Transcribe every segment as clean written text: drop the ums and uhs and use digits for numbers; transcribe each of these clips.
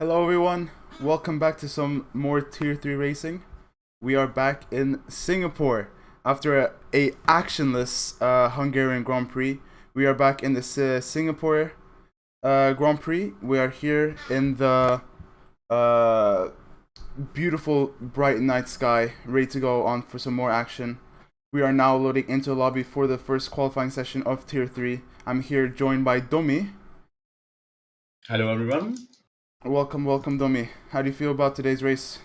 Hello everyone, welcome back to some more Tier 3 racing. We are back in Singapore after a actionless Hungarian Grand Prix. We are back in the Singapore Grand Prix. We are here in the uh, beautiful bright night sky, ready to go on for some more action. We are now loading into the lobby for the first qualifying session of Tier 3. I'm here joined by Domi. Hello, everyone. Welcome, Domi. How do you feel about today's race?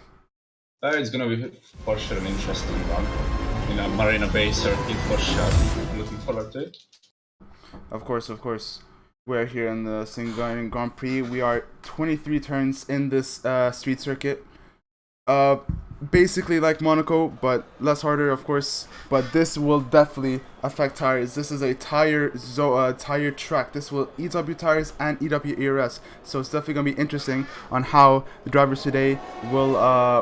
It's gonna be for sure an interesting one. In a Marina Bay circuit for sure. Looking forward to it. Of course. We're here in the Singapore Grand Prix. We are 23 turns in this street circuit. Uh, Basically like Monaco, but less harder, of course. But this will definitely affect tires. This is a tire track. This will eat up your tires and eat up your ERS. So it's definitely gonna be interesting on how the drivers today will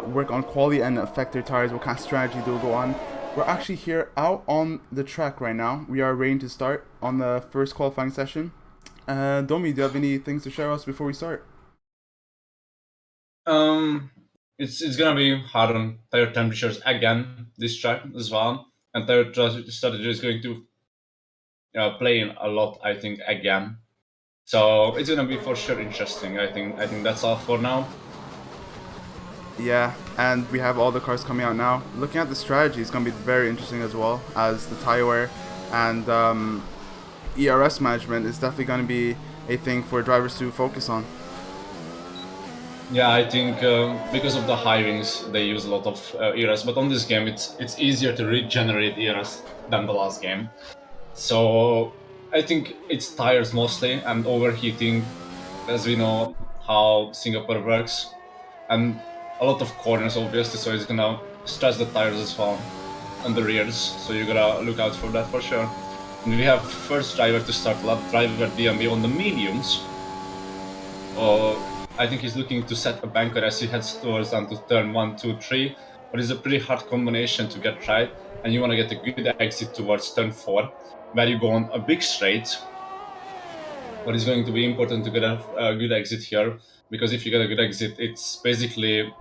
work on quality and affect their tires. What kind of strategy they'll go on. We're actually here out on the track right now. We are ready to start on the first qualifying session. Domi, do you have any things to share us before we start? Um, it's gonna be hard on tire temperatures again this track as well, and strategy is going to play in a lot. I think again. So it's gonna be for sure interesting. I think that's all for now. Yeah, and we have all the cars coming out now. Looking at the strategy, it's going to be very interesting as well, as the tire wear and ERS management is definitely going to be a thing for drivers to focus on. Yeah, I think because of the hirings, they use a lot of eras. But on this game, it's easier to regenerate eras than the last game. So I think it's tires mostly and overheating, as we know how Singapore works, and a lot of corners obviously. So it's gonna stress the tires as well and the rears. So you gotta look out for that for sure. And we have first driver to start, lap driver DMB on the mediums. I think he's looking to set a banker as he heads towards onto turn 1, 2, 3. But it's a pretty hard combination to get right, and you want to get a good exit towards turn 4, where you go on a big straight. But it's going to be important to get a good exit here, because if you get a good exit, it's basically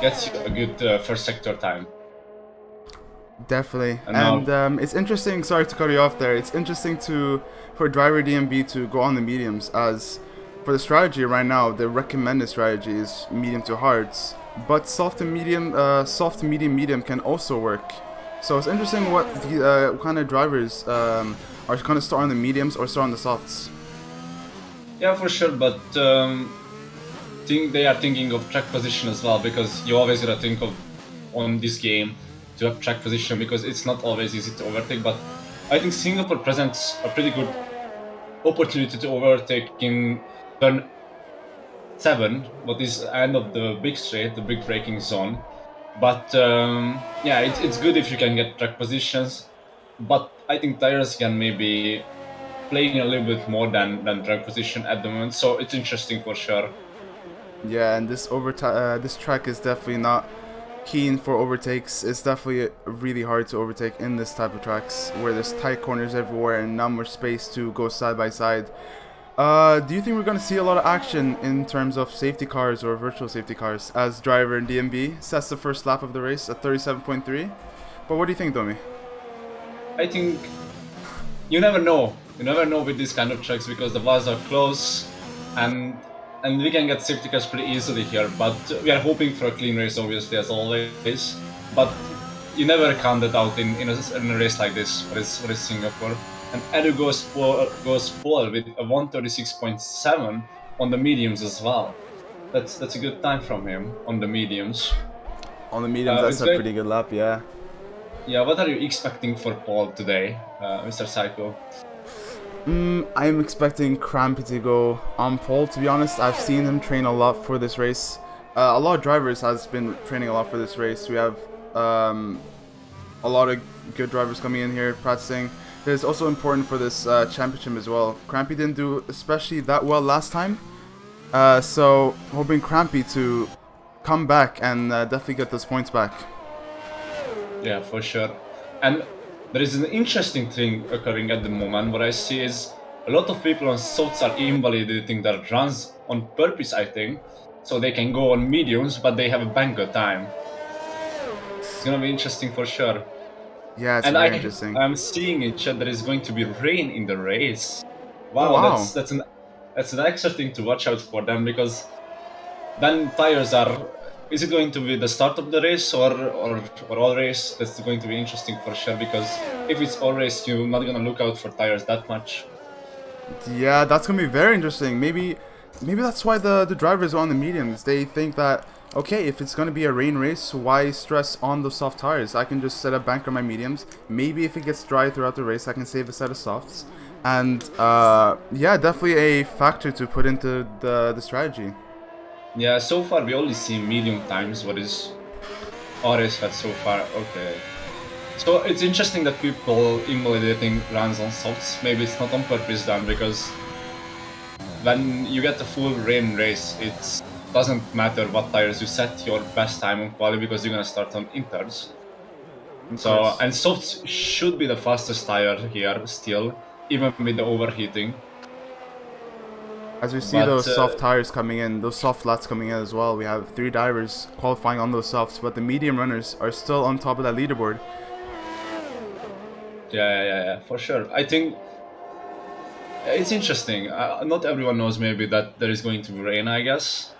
gets you a good first sector time. Definitely, And and now, it's interesting. Sorry to cut you off there. It's interesting for driver DMB to go on the mediums, as for the strategy right now, the recommended strategy is medium to hards, but soft and medium, medium can also work. So it's interesting what the kind of drivers are going to start on the mediums or start on the softs. yeah, for sure, but think they are thinking of track position as well, because you always gotta think of on this game to have track position, because it's not always easy to overtake. But I think Singapore presents a pretty good opportunity to overtake in turn 7, what is end of the big straight, the big braking zone. But yeah, it's good if you can get track positions, but I think tires can maybe playing a little bit more than track position at the moment, so it's interesting for sure. Yeah, and this track is definitely not keen for overtakes. It's definitely really hard to overtake in this type of tracks where there's tight corners everywhere and not much space to go side by side. Do you think we're going to see a lot of action in terms of safety cars or virtual safety cars as driver in DMB sets the first lap of the race at 37.3? But what do you think, Domi? I think you never know. You never know with these kind of tracks, because the bars are close, and we can get safety cars pretty easily here. But we are hoping for a clean race, obviously, as always. But you never count that out in a race like this. What is Singapore? And Edu goes pole with a 136.7 on the mediums as well. That's a good time from him on the mediums. On the mediums, that's It's a great. pretty good lap, yeah. Yeah, what are you expecting for Paul today, Mr. Psycho? I'm expecting Crampy to go on pole. To be honest, I've seen him train a lot for this race. A lot of drivers has been training a lot for this race. We have a lot of good drivers coming in here practicing. It's also important for this championship as well. Crampy didn't do especially that well last time, so hoping Crampy to come back and definitely get those points back. Yeah, for sure. And there is an interesting thing occurring at the moment. What I see is a lot of people on softs are invalidating their runs on purpose, I think, so they can go on mediums, but they have a banker time. It's gonna be interesting for sure. Yeah, it's And very interesting. I'm seeing in chat there is going to be rain in the race. Oh Wow, wow. that's an extra thing to watch out for them, because then tires are. Is it going to be the start of the race or all race? That's going to be interesting for sure, because if it's all race, you're not gonna look out for tires that much. Yeah, that's gonna be very interesting. Maybe that's why the drivers are on the mediums. They think that okay, if it's gonna be a rain race, why stress on the soft tires? I can just set up bank on my mediums. Maybe if it gets dry throughout the race, I can save a set of softs. And yeah, definitely a factor to put into the strategy. Yeah, so far we only see medium times. What is RS had so far? Okay. So it's interesting that people invalidating runs on softs. Maybe it's not on purpose done, because when you get a full rain race, it doesn't matter what tires you set your best time on quali, because you're gonna start on inters. Of So, course. and softs should be the fastest tire here still, even with the overheating. As we see But those soft tires coming in, those soft flats coming in as well, we have 3 divers qualifying on those softs, but the medium runners are still on top of that leaderboard. yeah, for sure. I think it's interesting. Not everyone knows maybe that there is going to be rain, I guess.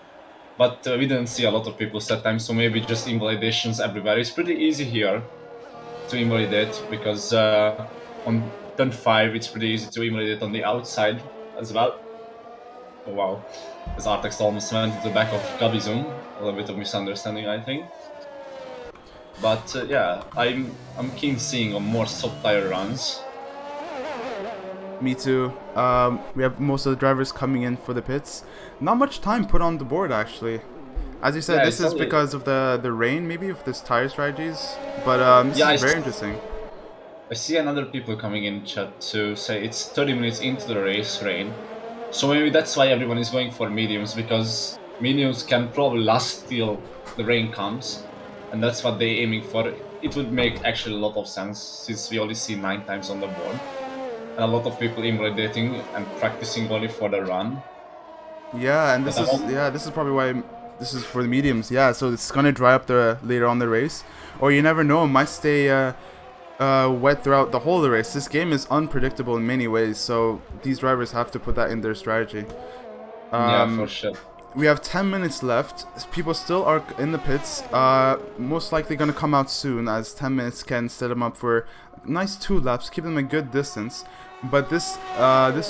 But we didn't see a lot of people set time, so maybe just invalidations everywhere. It's pretty easy here to invalidate, because on turn 5 it's pretty easy to invalidate on the outside as well. Oh wow, this Artex almost went into the back of Gabizum. A little bit of misunderstanding, I think. But yeah, I'm keen seeing on more soft tire runs. Me too. We have most of the drivers coming in for the pits. Not much time put on the board actually. As you said, Yeah, this it's is only because of the rain, maybe of this tire strategies. But this yeah. is very interesting. I see another people coming in chat to say it's 30 minutes into the race rain. So maybe that's why everyone is going for mediums, because mediums can probably last till the rain comes, and that's what they're aiming for. It would make actually a lot of sense, since we only see 9 times on the board, and a lot of people invalidating and practicing only for the run. Yeah, and But I'm this is probably why this is for the mediums. Yeah, so it's gonna dry up the later on the race, or you never know, it might stay wet throughout the whole of the race. This game is unpredictable in many ways, so these drivers have to put that in their strategy. yeah, for sure. We have 10 minutes left. People still are in the pits. Most likely going to come out soon, as 10 minutes can set them up for nice 2 laps, keep them a good distance. But this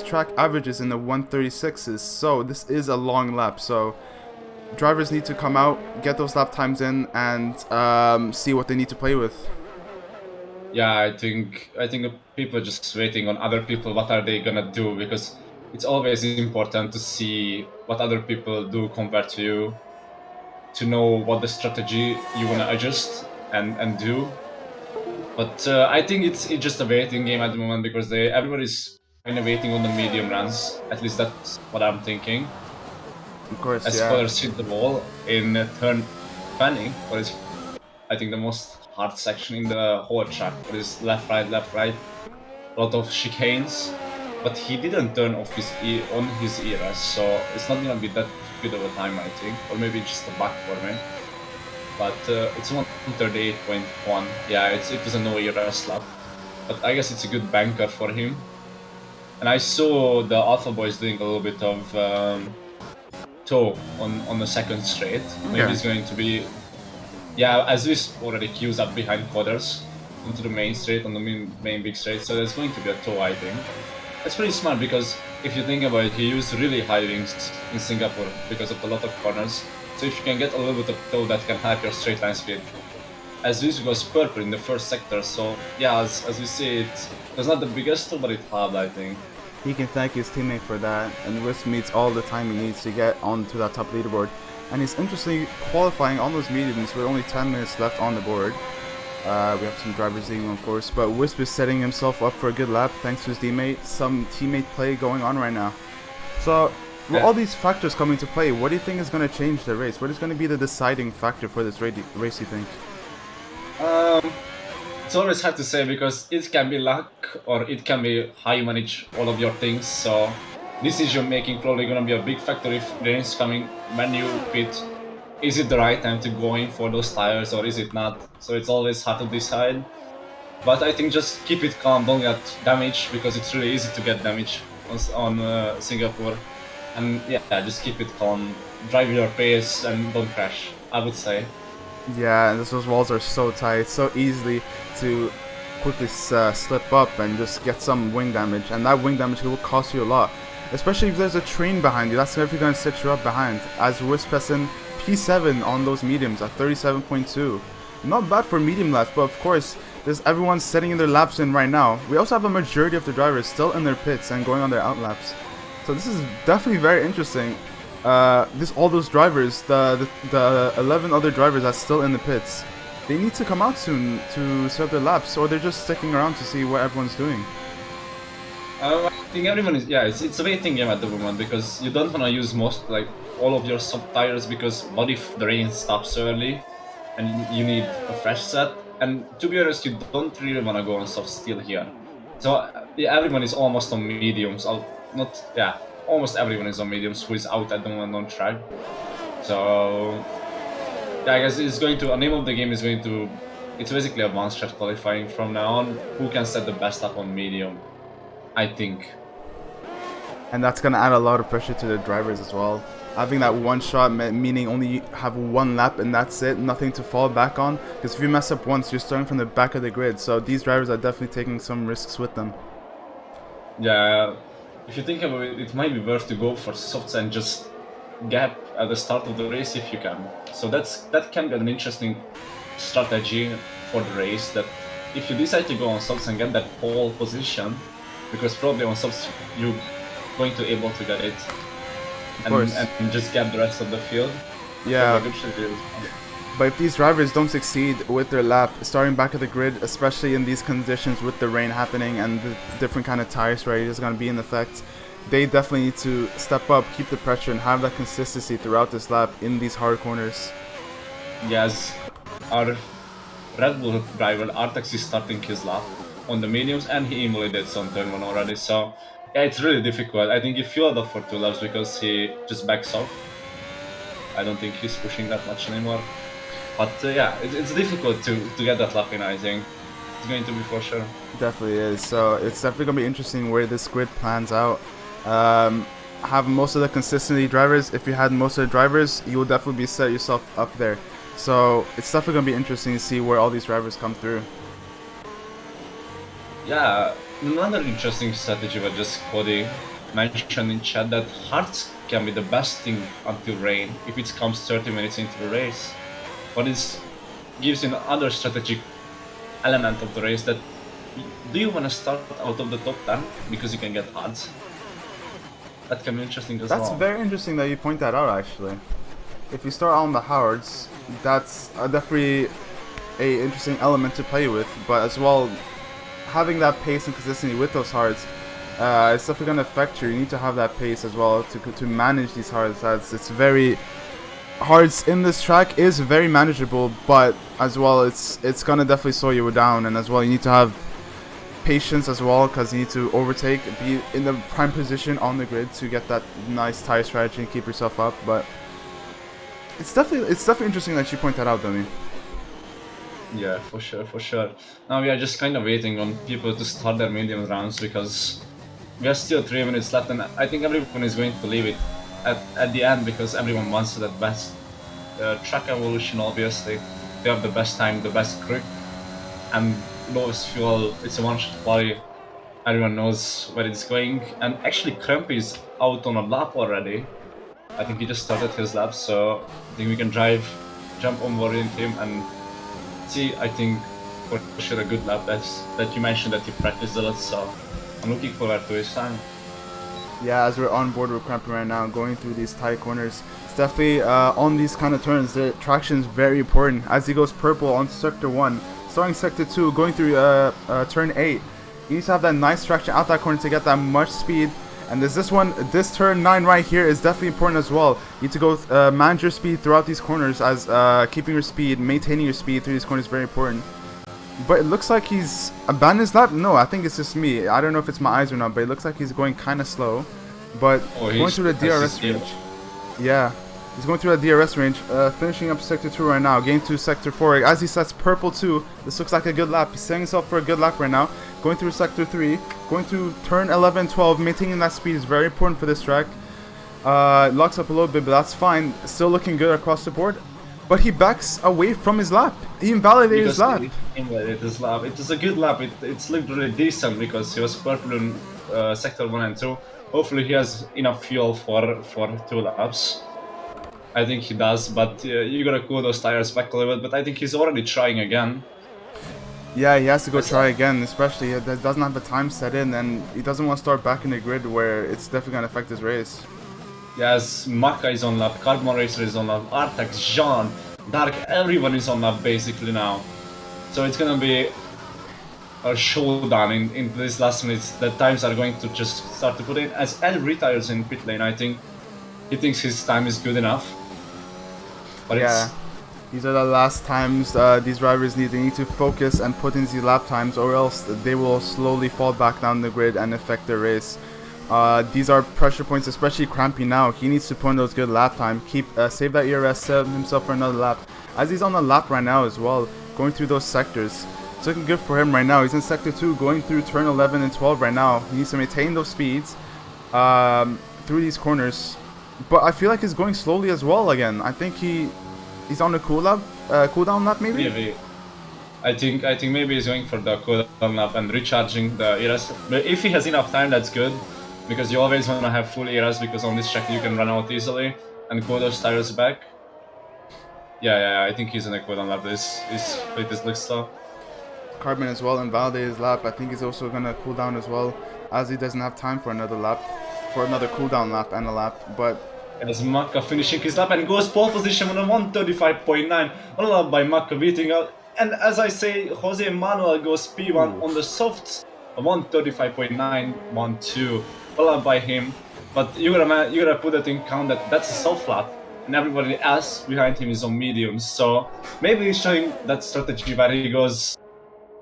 track averages in the 136s, so this is a long lap. So drivers need to come out, get those lap times in, and see what they need to play with. Yeah, I think people are just waiting on other people. What are they gonna do? Because it's always important to see what other people do compared to you, to know what the strategy you wanna adjust and do. But I think it's just a waiting game at the moment, because everybody's kind of waiting on the medium runs. At least that's what I'm thinking. Of course, As yeah. spoilers hit the wall in turn 20, what is I think the most hard section in the whole track. What is left, right, a lot of chicanes. But he didn't turn off on his ERS, so it's not gonna be that good of a time, I think, or maybe just a bug for me. But it's 138.1. Yeah, it was a no ERS lap, but I guess it's a good banker for him. And I saw the Alpha Boys doing a little bit of toe on the second straight. Maybe Okay. it's going to be, yeah, as this already queues up behind quarters into the main straight, on the main big straight, so there's going to be a toe, I think. That's pretty smart, because if you think about it, he used really high wings in Singapore because of a lot of corners. So if you can get a little bit of toe, that can help your straight line speed. As this goes purple in the first sector, so yeah, as we see, it's not the biggest toe, but it helped, I think. He can thank his teammate for that, and Wisp meets all the time he needs to get onto that top leaderboard. And he's interestingly qualifying on those mediums with only 10 minutes left on the board. We have some drivers leading, of course, but Wisp is setting himself up for a good lap thanks to his teammate. Some teammate play going on right now. So, with all these factors coming to play, what do you think is going to change the race? What is going to be the deciding factor for this race, you think? it's always hard to say because it can be luck or it can be how you manage all of your things. So decision making probably gonna be a big factor if rain is coming when you pit. Is it the right time to go in for those tires or is it not? So it's always hard to decide. But I think just keep it calm, don't get damage because it's really easy to get damage on Singapore. And yeah, just keep it calm, drive your pace and don't crash, I would say. Yeah, and those walls are so tight, so easily to quickly slip up and just get some wing damage, and that wing damage will cost you a lot. Especially if there's a train behind you, that's definitely going to set you up behind. As we're pressing P7 on those mediums at 37.2. Not bad for medium laps, but of course, there's everyone setting their laps in right now. We also have a majority of the drivers still in their pits and going on their out laps. So this is definitely very interesting. All those drivers, the 11 other drivers that's still in the pits, they need to come out soon to set their laps, or they're just sticking around to see what everyone's doing. I think everyone is, yeah, it's a waiting game at the moment because you don't want to use all of your soft tires because what if the rain stops early and you need a fresh set? And to be honest, you don't really want to go on soft still here. So yeah, everyone is almost on mediums. Almost everyone is on mediums who is out at the moment on track. So yeah, I guess the name of the game is going to, it's basically a one-shot qualifying from now on. Who can set the best up on medium, I think. And that's going to add a lot of pressure to the drivers as well. Having that one shot meaning only have one lap and that's it, nothing to fall back on. Because if you mess up once, you're starting from the back of the grid. So these drivers are definitely taking some risks with them. Yeah, if you think about it, it might be worth to go for softs and just gap at the start of the race if you can. So that can be an interesting strategy for the race, that if you decide to go on softs and get that pole position, because probably on softs you're going to able to get it and just get the rest of the field. Yeah. But if these drivers don't succeed with their lap, starting back at the grid, especially in these conditions with the rain happening and the different kind of tire strategy is going to be in effect, they definitely need to step up, keep the pressure, and have that consistency throughout this lap in these hard corners. Yes, our Red Bull driver Artex is starting his lap on the mediums and he emulated some turn 1 already, so yeah, it's really difficult. I think he fueled up for 2 laps because he just backs off. I don't think he's pushing that much anymore. But yeah, it's difficult to get that lap in, I think. It's going to be for sure. Definitely is. So it's definitely going to be interesting where this grid plans out. Have most of the consistency drivers. If you had most of the drivers, you will definitely be set yourself up there. So it's definitely going to be interesting to see where all these drivers come through. Yeah, another interesting strategy was just Cody mentioned in chat that hards can be the best thing until rain if it comes 30 minutes into the race. But it gives you another strategic element of the race, that do you want to start out of the top 10 because you can get hards? That can be interesting as well. That's very interesting that you point that out, actually. If you start on the hards, that's definitely a interesting element to play with, but as well, having that pace and consistency with those hards, it's definitely going to affect you. You need to have that pace as well to manage these hards, as it's very... Hards in this track is very manageable, but as well it's gonna definitely slow you down, and as well you need to have patience as well, because you need to overtake, be in the prime position on the grid to get that nice tire strategy and keep yourself up. But it's definitely interesting that you point that out, Dummy. Yeah, for sure. Now we are just kind of waiting on people to start their medium rounds because we have still 3 minutes left, and I think everyone is going to leave it at the end because everyone wants that best track evolution. Obviously, they have the best time, the best grip, and lowest fuel. It's a one-shot quali. Everyone knows where it's going. And actually, Krump is out on a lap already. I think he just started his lap, so I think we can jump on board in him and see. I think for sure a good lap. That you mentioned that you practiced a lot, so I'm looking forward to his time. Yeah, as we're on board with Cramping right now, going through these tight corners, it's definitely on these kind of turns, the traction is very important. As he goes purple on Sector 1, starting Sector 2, going through Turn 8, you need to have that nice traction out that corner to get that much speed. And there's this Turn 9 right here is definitely important as well. You need to go manage your speed throughout these corners, as keeping your speed, maintaining your speed through these corners is very important. But it looks like he's abandoned his lap. No, I think it's just me. I don't know if it's my eyes or not, but it looks like he's going kind of slow. But going through the DRS range. Yeah, he's going through the DRS range, finishing up Sector 2 right now, getting to Sector 4. As he sets Purple 2, this looks like a good lap. He's setting himself for a good lap right now. Going through Sector 3, going through turn 11, 12, maintaining that speed is very important for this track. Locks up a little bit, but that's fine. Still looking good across the board. But he backs away from his lap. He invalidated his lap. It was a good lap. It's looked really decent because he was purple in Sector 1 and 2. Hopefully he has enough fuel for 2 laps. I think he does, but you gotta cool those tires back a little bit. But I think he's already trying again. Yeah, he has to go try again, especially he doesn't have the time set in, and he doesn't want to start back in the grid where it's definitely going to affect his race. Yes, Maka is on lap, Carbon Racer is on lap, Artex, Jean, Dark, everyone is on lap basically now. So it's gonna be a showdown in these last minutes. The times are going to just start to put in. As Ed retires in pit lane, I think he thinks his time is good enough. But yeah, these are the last times these drivers need to focus and put in these lap times, or else they will slowly fall back down the grid and affect their race. These are pressure points, especially Crampy now. He needs to put in those good lap time, save that ERS, set himself for another lap. As he's on the lap right now as well, going through those sectors. It's looking good for him right now. He's in Sector 2, going through turn 11 and 12 right now. He needs to maintain those speeds through these corners. But I feel like he's going slowly as well again. I think he's on a cooldown lap maybe? Maybe. I think maybe he's going for the cooldown lap and recharging the ERS. But if he has enough time, that's good. Because you always want to have full ERS, because on this track you can run out easily and cool those tires back. Yeah, I think he's in a cooldown lap. This looks slow. Carbon as well invalidated his lap. I think he's also gonna cool down as well, as he doesn't have time for another lap, for another cooldown lap and a lap. But as Maka finishing his lap and goes pole position on a 135.9, one lap by Maka beating out. And as I say, Jose Manuel goes P1 on the softs, a 135.912, one lap by him. But you gotta put that in count that that's a soft lap, and everybody else behind him is on mediums. So maybe he's showing that strategy where he goes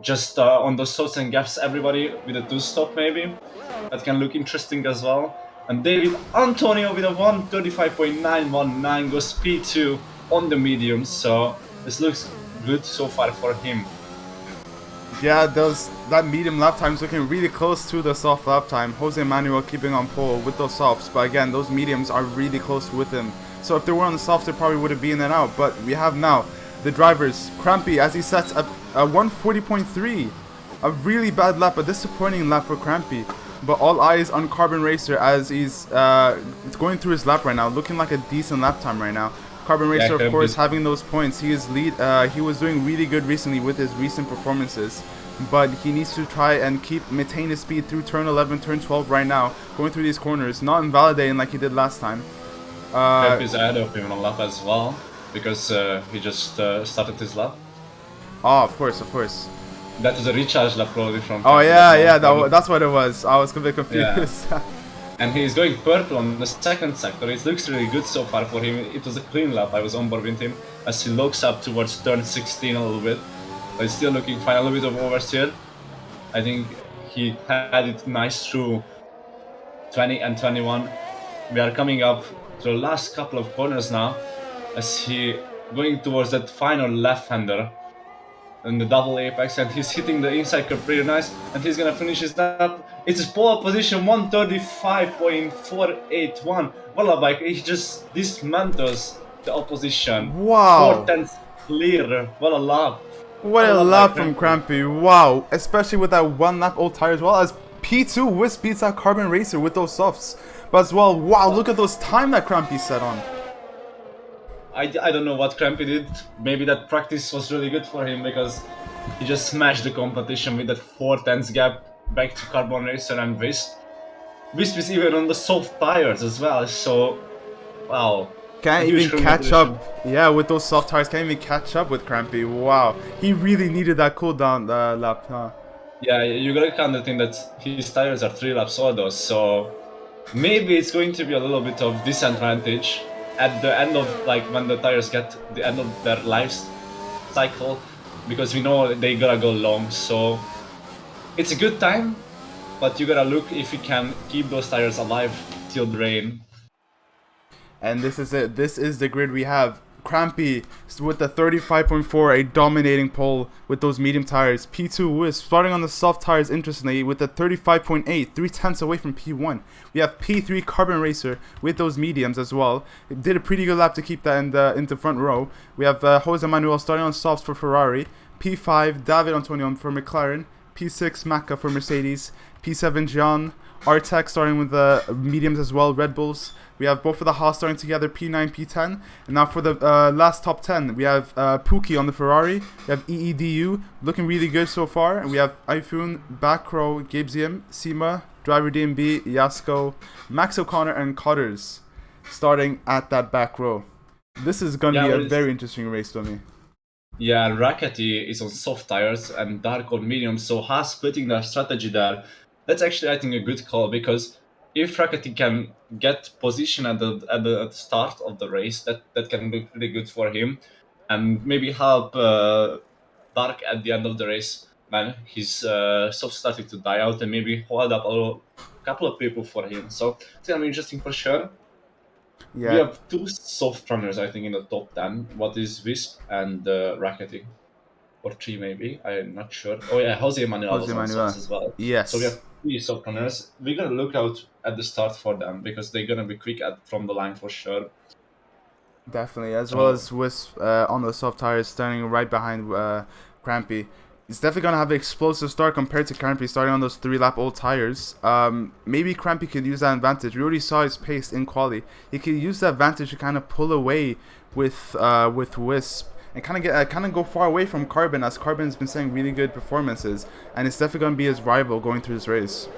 just on the softs and gaps everybody with a 2-stop maybe. That can look interesting as well. And David Antonio with a 135.919 goes P2 on the mediums, so this looks good so far for him. Yeah, that medium lap time is looking really close to the soft lap time. Jose Manuel keeping on pole with those softs, but again, those mediums are really close with him. So if they were on the softs, they probably would have been in and out. But we have now the drivers, Crampy, as he sets a 140.3, a really bad lap, a disappointing lap for Crampy. But all eyes on Carbon Racer as he's going through his lap right now, looking like a decent lap time right now. Carbon Racer, of course, having those points. He is he was doing really good recently with his recent performances, but he needs to try and maintain his speed through turn 11, turn 12 right now, going through these corners, not invalidating like he did last time. Pep is ahead of him on lap as well, because he just started his lap. Oh, of course. That was a recharge lap probably from... Oh yeah, that's what it was. I was a bit confused. Yeah. And he's going purple on the second sector. It looks really good so far for him. It was a clean lap. I was on board with him as he looks up towards turn 16 a little bit. But he's still looking fine. A little bit of oversteer. I think he had it nice through 20 and 21. We are coming up to the last couple of corners now as he going towards that final left-hander in the double apex, and he's hitting the inside curve pretty nice, and he's gonna finish his lap. It's his pole position 135.481. Wallaby, he just dismantles the opposition. Wow. 4/10 clear. What a lap. What a lap from Crampy. Wow. Especially with that one lap old tire as well, as P2 Wisp beats out Carbon Racer with those softs. But as well, wow, look at those time that Crampy set on. I don't know what Crampy did. Maybe that practice was really good for him, because he just smashed the competition with that 4/10 gap back to Carbon Racer and Wisp. Wisp is even on the soft tires as well, so wow. Can't even catch up. Yeah, with those soft tires, can't even catch up with Crampy. Wow. He really needed that cooldown lap, huh? Yeah, you gotta count the thing that his tires are 3 laps older, so maybe it's going to be a little bit of disadvantage at the end of, like, when the tires get the end of their life cycle. because we know they gotta go long. So it's a good time, but you gotta look if you can keep those tires alive till the rain. And this is it. This is the grid we have. Crampy with the 35.4, a dominating pole with those medium tires. P2 Wisp starting on the soft tires, interestingly, with the 35.8, 3/10 away from P1. We have P3 Carbon Racer with those mediums as well. It did a pretty good lap to keep that in the front row. We have Jose Manuel starting on softs for Ferrari. P5 David Antonio for McLaren. P6 Maka for Mercedes. P7 John. Artec starting with the mediums as well, Red Bulls. We have both of the Haas starting together, P9, P10. And now for the last top 10, we have Pookie on the Ferrari. We have EEDU, looking really good so far. And we have Ifun, Backrow, Gabesium, Sima, Driver DMB, Yasko, Max O'Connor, and Cotters starting at that back row. This is going to be a very interesting race to me. Yeah, Rackety is on soft tires and Dark on medium, so Haas splitting their strategy there. That's actually, I think, a good call, because if Rackety can get position at the start of the race, that can look really good for him, and maybe help Dark at the end of the race when his soft started to die out, and maybe hold up a couple of people for him. So it's gonna be interesting for sure. Yeah. We have two soft runners, I think, in the top 10. What is Wisp and Rackety? Or three, maybe. I'm not sure. Oh, yeah, Jose Manuel was on softs as well. Yes. So we have three soft runners. We're going to look out at the start for them, because they're going to be quick from the line for sure. Definitely, as well as Wisp on the soft tires, standing right behind Crampy. He's definitely going to have an explosive start compared to Crampy, starting on those 3-lap old tires. Maybe Crampy could use that advantage. We already saw his pace in quali. He could use that advantage to kind of pull away with Wisp and kind of go far away from Carbon, as Carbon's been saying really good performances, and it's definitely going to be his rival going through this race.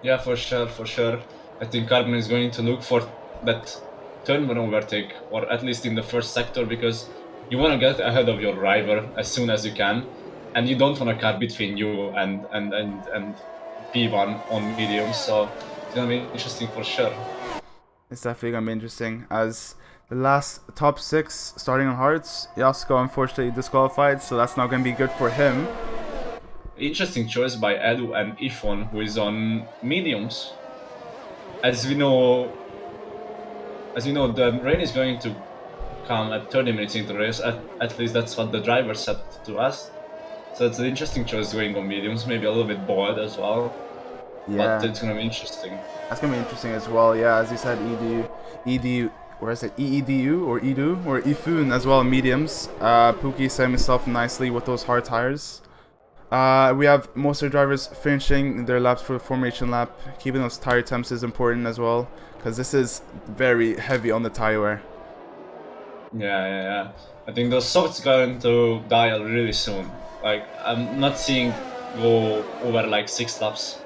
Yeah, for sure, for sure. I think Carbon is going to look for that turn 1 overtake, or at least in the first sector, because you want to get ahead of your rival as soon as you can, and you don't want a car between you and P1 on medium, so it's going to be interesting for sure. It's definitely going to be interesting, as the last top 6 starting on hards, Yasko unfortunately disqualified, so that's not going to be good for him. Interesting choice by Edu and Ifon, who is on mediums. As we know, the rain is going to come at 30 minutes into the race. At least that's what the driver said to us. So it's an interesting choice going on mediums, maybe a little bit bored as well. Yeah. But it's going to be interesting. That's going to be interesting as well, yeah. As you said, EDU, where is it? EEDU or EDU or Ifun as well, mediums. Pookie set himself nicely with those hard tires. We have most of the drivers finishing their laps for the formation lap. Keeping those tire temps is important as well, because this is very heavy on the tire wear. Yeah. I think the softs going to die really soon. Like, I'm not seeing go over like 6 laps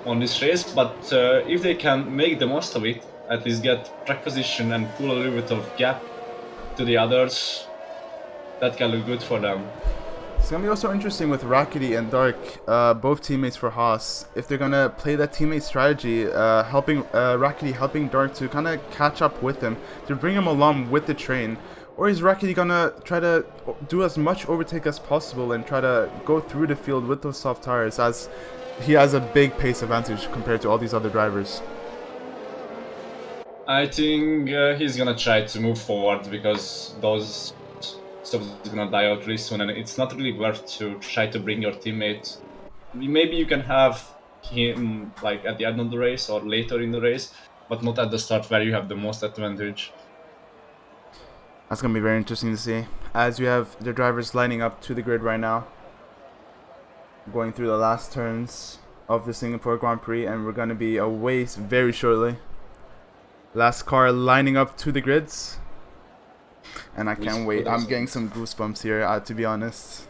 on this race, but if they can make the most of it, at least get track position and pull a little bit of gap to the others, that can look good for them. It's going to be also interesting with Rackety and Dark, both teammates for Haas, if they're going to play that teammate strategy, helping Rackety helping Dark to kind of catch up with him, to bring him along with the train. Or is Rackety going to try to do as much overtake as possible and try to go through the field with those soft tires, as he has a big pace advantage compared to all these other drivers? I think he's going to try to move forward, because those stuff is gonna die out really soon, and it's not really worth to try to bring your teammate. Maybe you can have him like at the end of the race or later in the race, but not at the start where you have the most advantage. That's gonna be very interesting to see, as you have the drivers lining up to the grid right now, going through the last turns of the Singapore Grand Prix, and we're gonna be away very shortly. Last car lining up to the grids. And I can't wait. I'm getting some goosebumps here, to be honest.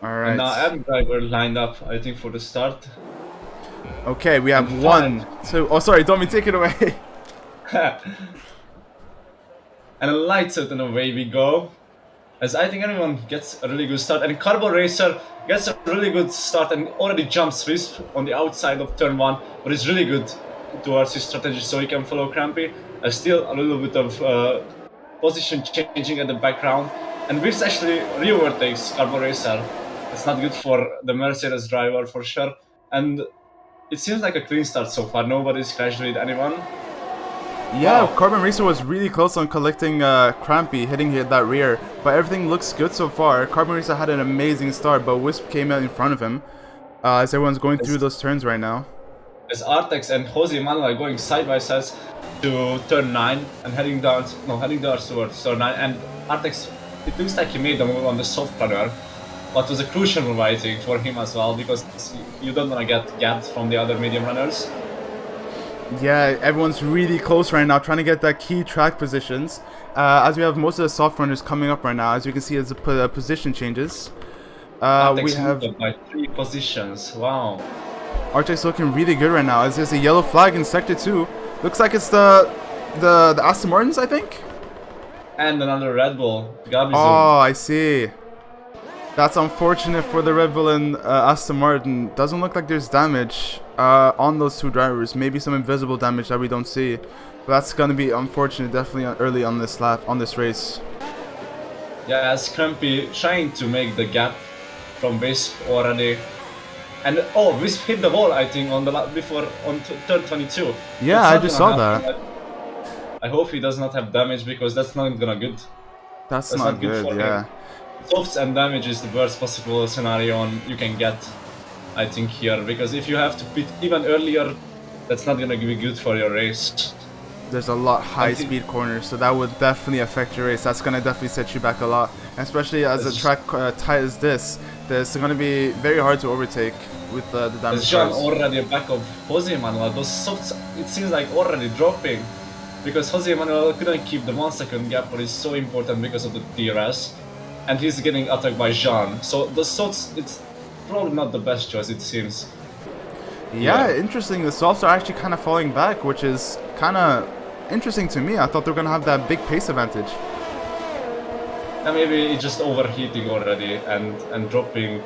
Alright. And now every driver lined up, I think, for the start. Okay, we have 1, 2. Oh, sorry, Tommy, take it away. And a lights out, and away we go. As I think everyone gets a really good start. And Carbo Racer gets a really good start and already jumps Wisp on the outside of turn 1. But it's really good towards his strategy, so he can follow Crampy. Still a little bit of position changing at the background, and Wisp actually re-overtakes Carbo Racer. It's not good for the Mercedes driver for sure, and it seems like a clean start so far. Nobody's crashed with anyone. Yeah, Wow. Carbon Racer was really close on collecting Crampy, hitting that rear, but everything looks good so far. Carbon Racer had an amazing start, but Wisp came out in front of him as everyone's going through those turns right now. As Artex and Jose Manuel are going side by side to turn 9 and heading down towards turn 9, and Artex, it looks like he made the move on the soft runner, but it was a crucial move I think for him as well, because you don't want to get gapped from the other medium runners. Yeah, everyone's really close right now, trying to get that key track positions. As we have most of the soft runners coming up right now, as you can see as the position changes. We have moved up by 3 positions. Wow. Artex looking really good right now. As there's a yellow flag in sector 2. Looks like it's the Aston Martins, I think. And another Red Bull. Gabizu. Oh, I see. That's unfortunate for the Red Bull and Aston Martin. Doesn't look like there's damage on those two drivers. Maybe some invisible damage that we don't see. But that's gonna be unfortunate, definitely early on this lap, on this race. Yeah, as Crumpy trying to make the gap from Wisp already. And Wisp hit the wall, I think, on the lap before on turn 22. Yeah, I just saw that. I hope he does not have damage, because that's not gonna good. That's not good, for yeah. him. Softs and damage is the worst possible scenario you can get, I think, here, because if you have to pit even earlier, that's not gonna be good for your race. There's a lot high speed corners, so that would definitely affect your race. That's gonna definitely set you back a lot, especially as a track tight as this. It's gonna be very hard to overtake with the damage. Jean already back of Jose Manuel. Those softs, it seems like already dropping, because Jose Manuel couldn't keep the 1 second gap, but it's so important because of the DRS, and he's getting attacked by Jean. So the softs, it's probably not the best choice, it seems. Yeah, interesting. The softs are actually kind of falling back, which is kind of interesting to me. I thought they were gonna have that big pace advantage. And maybe it's just overheating already and dropping.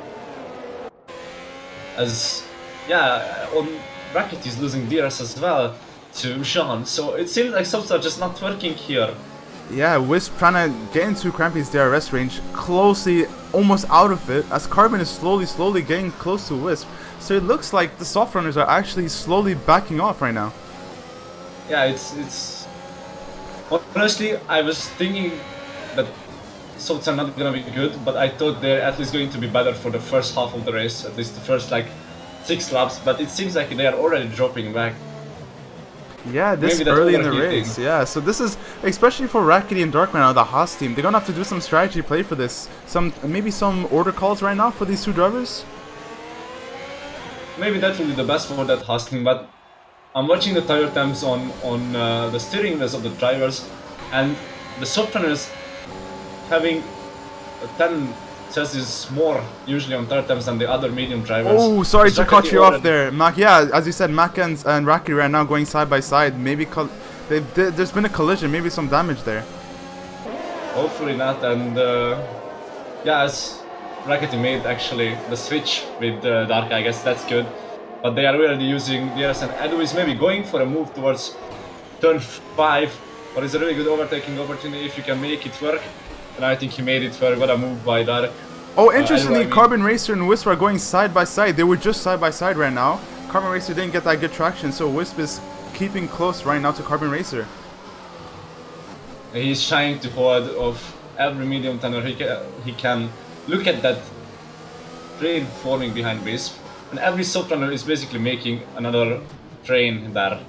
As on bracket he's losing DRS as well to Jean. So it seems like softs are just not working here. Yeah, Wisp trying to get into Crampy's DRS range, closely, almost out of it, as Carbon is slowly getting close to Wisp. So it looks like the soft runners are actually slowly backing off right now. Yeah, it's honestly, I was thinking that softs are not gonna be good, but I thought they're at least going to be better for the first half of the race, at least the first like 6 laps, but it seems like they are already dropping back. Yeah, this early in the race. Yeah, so this is, especially for Rackety and Dark right now, the Haas team, they're gonna have to do some strategy play for this. Maybe some order calls right now for these two drivers. Maybe that will be the best for that Haas team, but I'm watching the tire temps on the steering wheels of the drivers, and the soft runners having 10 Celsius more usually on tire temps than the other medium drivers. Oh, sorry to cut you off there, Mac. Yeah, as you said, Mac and Rackety right now going side by side. Maybe there's been a collision, maybe some damage there. Hopefully not, and as Rackety made actually the switch with Dark, I guess that's good. But they are already using DRS, and Edu is maybe going for a move towards turn 5, but it's a really good overtaking opportunity if you can make it work. And I think he made it work. What a move by Dark. Oh, interestingly, Carbon Racer and Wisp are going side by side. They were just side by side right now. Carbon Racer didn't get that good traction, so Wisp is keeping close right now to Carbon Racer. He's trying to hold off every medium tunnel he can. Look at that train forming behind Wisp, and every soft runner is basically making another train there.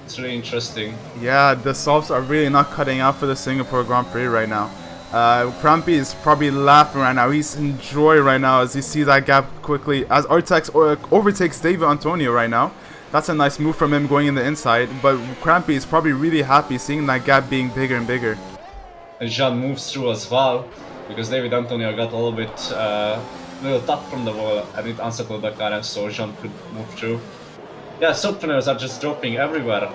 It's really interesting. Yeah, the softs are really not cutting out for the Singapore Grand Prix right now. Crampy is probably laughing right now. He's in joy right now as he sees that gap quickly. As Artex overtakes David Antonio right now. That's a nice move from him going in the inside. But Crampy is probably really happy seeing that gap being bigger and bigger. And Jean moves through as well, because David Antonio got a little bit little tap from the wall and it unsettled the car, so Jean could move through. Yeah, soft runners are just dropping everywhere.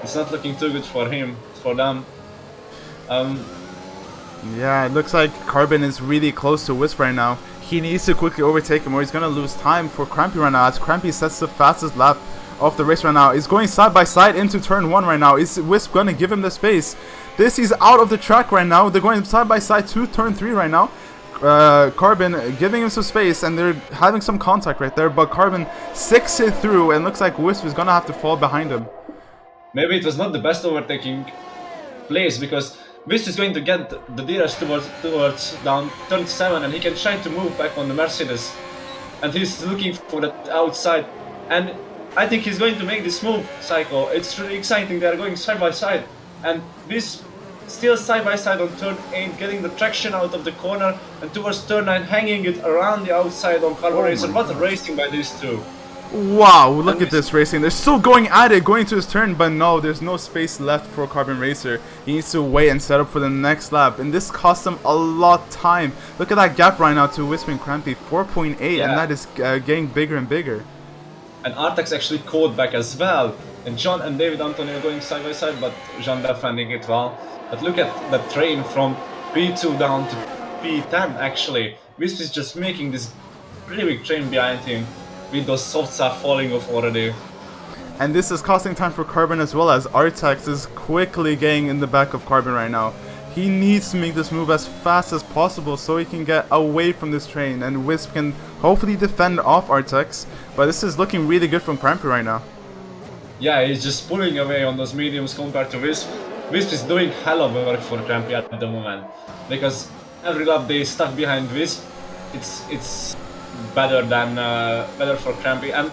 It's not looking too good for them. Yeah, it looks like Carbon is really close to Wisp right now. He needs to quickly overtake him or he's going to lose time for Crampy right now, as Crampy sets the fastest lap of the race right now. He's going side by side into turn 1 right now. Is Wisp gonna give him the space? He's out of the track right now. They're going side by side to turn 3 right now. Carbon giving him some space, and they're having some contact right there, but Carbon sicks it through, and looks like Wisp is gonna have to fall behind him. Maybe it was not the best overtaking place, because Wisp is going to get the DRS towards down turn 7, and he can try to move back on the Mercedes, and he's looking for that outside, and I think he's going to make this move, Psycho. It's really exciting. They are going side by side, and Wisp still side by side on turn 8, getting the traction out of the corner, and towards turn 9, hanging it around the outside on Carbon Racer. What a racing by these two. Wow, look at this racing. They're still going at it, going to his turn, but no, there's no space left for Carbon Racer. He needs to wait and set up for the next lap, and this cost him a lot of time. Look at that gap right now to Wisp and Crampy, 4.8, and that is getting bigger and bigger. And Artex actually caught back as well, and John and David Antonio going side by side, but John defending it well. But look at the train from P2 down to P10 actually. Wisp is just making this pretty big train behind him, with those softs are falling off already. And this is costing time for Carbon as well, as Artex is quickly getting in the back of Carbon right now. He needs to make this move as fast as possible so he can get away from this train, and Wisp can hopefully defend off Artex, but this is looking really good from Crampy right now. Yeah, he's just pulling away on those mediums compared to Wisp. Wisp is doing hell of work for Crampy at the moment, because every lap they stuck behind Wisp, it's better for Crampy, and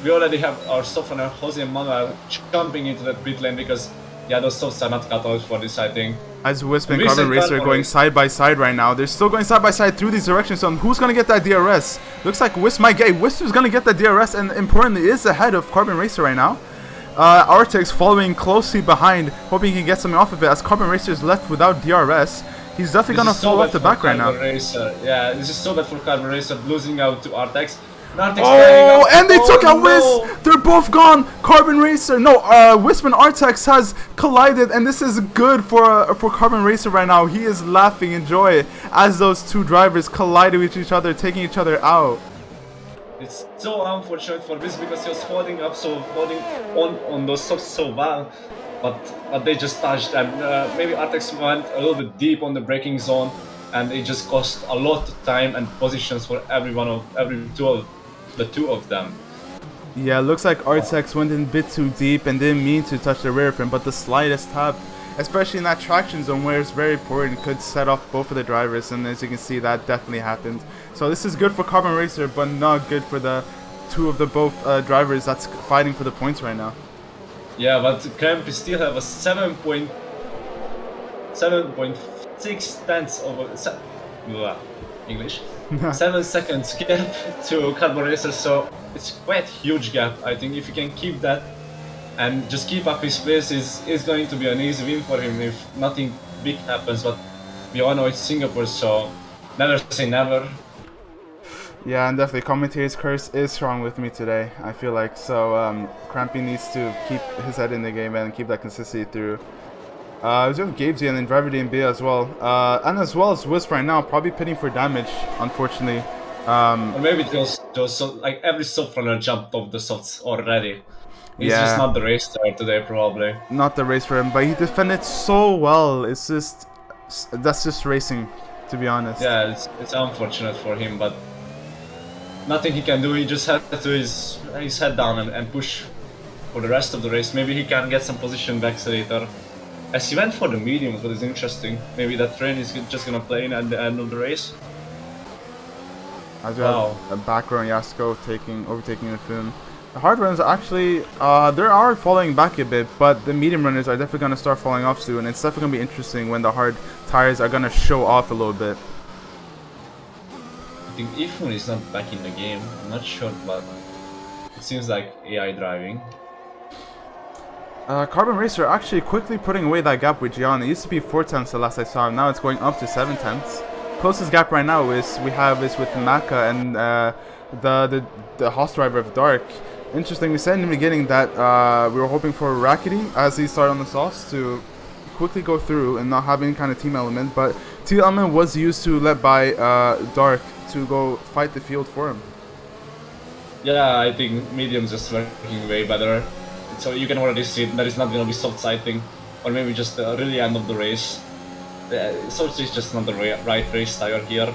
we already have our soft runner Jose and Manuel jumping into that pit lane, because those softs are not cut out for this, I think. As Wisp and Carbon Racer are going side by side right now. They're still going side by side through these directions. So who's going to get that DRS? Looks like Wisp might get. Wisp is going to get that DRS, and importantly is ahead of Carbon Racer right now. Artex following closely behind, hoping he can get something off of it, as Carbon Racer is left without DRS. He's definitely going to fall off the back right now. Yeah, this is so bad for Carbon Racer, losing out to Artex. Oh, and they took out Wisp! They're both gone! Carbon Racer, Wisp and Artex has collided, and this is good for Carbon Racer right now. He is laughing in joy as those two drivers collided with each other, taking each other out. It's so unfortunate for Wisp, because he was holding on those softs so well, but they just touched, and maybe Artex went a little bit deep on the braking zone, and it just cost a lot of time and positions for the two of them. Yeah, looks like Artex went in a bit too deep and didn't mean to touch the rear of him, but the slightest tap, especially in that traction zone where it's very important, could set off both of the drivers, and as you can see, that definitely happened. So this is good for Carbon Racer, but not good for the two of the both drivers that's fighting for the points right now. Yeah, but Crampy still have a 7.6 tenths over English 7 seconds gap to Carbon Racer, so it's quite huge gap. I think if you can keep that and just keep up his pace, is going to be an easy win for him if nothing big happens, but we all know it's Singapore, so never say never. Yeah, and definitely commentator's curse is strong with me today, I feel like. So Crampy needs to keep his head in the game and keep that consistency through. We have Gabesy and then Driver DMB as well. And as well as Wisp right now, probably pitting for damage, unfortunately. Or maybe just like every soft runner jumped off the softs already. He's just not the race star today, probably. Not the race for him, but he defended so well. It's just, that's just racing, to be honest. Yeah, it's unfortunate for him, but nothing he can do. He just had to his head down and push for the rest of the race. Maybe he can get some position back later. As he went for the mediums, what is interesting, maybe that train is just gonna play in at the end of the race. I do have a background Yasko overtaking the film. The hard runners actually, they are falling back a bit, but the medium runners are definitely gonna start falling off soon. It's definitely gonna be interesting when the hard tires are gonna show off a little bit. I think Ifun is not back in the game. I'm not sure, but it seems like AI driving. Carbon Racer actually quickly putting away that gap with Gian. It used to be 4 tenths the last I saw him. Now it's going up to 7 tenths. Closest gap right now is with Maka and the host driver of Dark. Interesting, we said in the beginning that we were hoping for Rackety as he started on the sauce to quickly go through and not have any kind of team element, but team element was used to let by Dark to go fight the field for him. Yeah, I think medium's just working way better. So you can already see that it's not gonna be soft sighting, or maybe just the really end of the race. Soft is just not the right race tire here.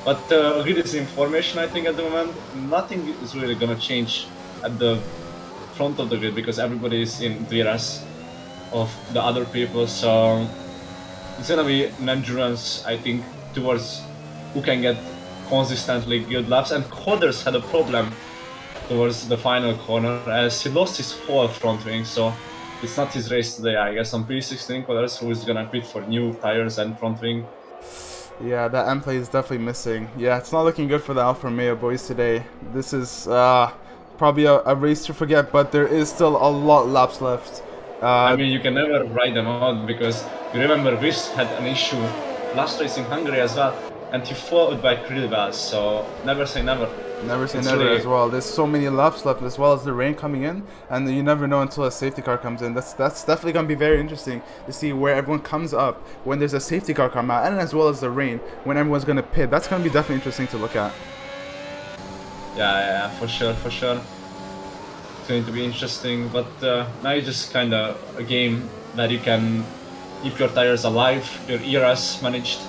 But with this information, I think at the moment nothing is really gonna change at the front of the grid because everybody is in DRS of the other people. So it's gonna be an endurance, I think, towards who can get consistently good laps. And Coders had a problem towards the final corner as he lost his whole front wing, so it's not his race today. I guess on P16 Coders who is gonna quit for new tires and front wing. Yeah, that end play is definitely missing. Yeah, it's not looking good for the Alfa Romeo boys today. This is probably a race to forget, but there is still a lot laps left. I mean, you can never write them out because you remember Wiss had an issue last race in Hungary as well, and he followed back really well. So never say never. Never say It's never really- as well. There's so many laps left as well as the rain coming in, and you never know until a safety car comes in. That's definitely gonna be very interesting to see where everyone comes up when there's a safety car come out, and as well as the rain when everyone's gonna pit. That's gonna be definitely interesting to look at. Yeah, for sure, for sure. It's going to be interesting, but now it's just kind of a game that you can keep your tires alive, your ERS managed.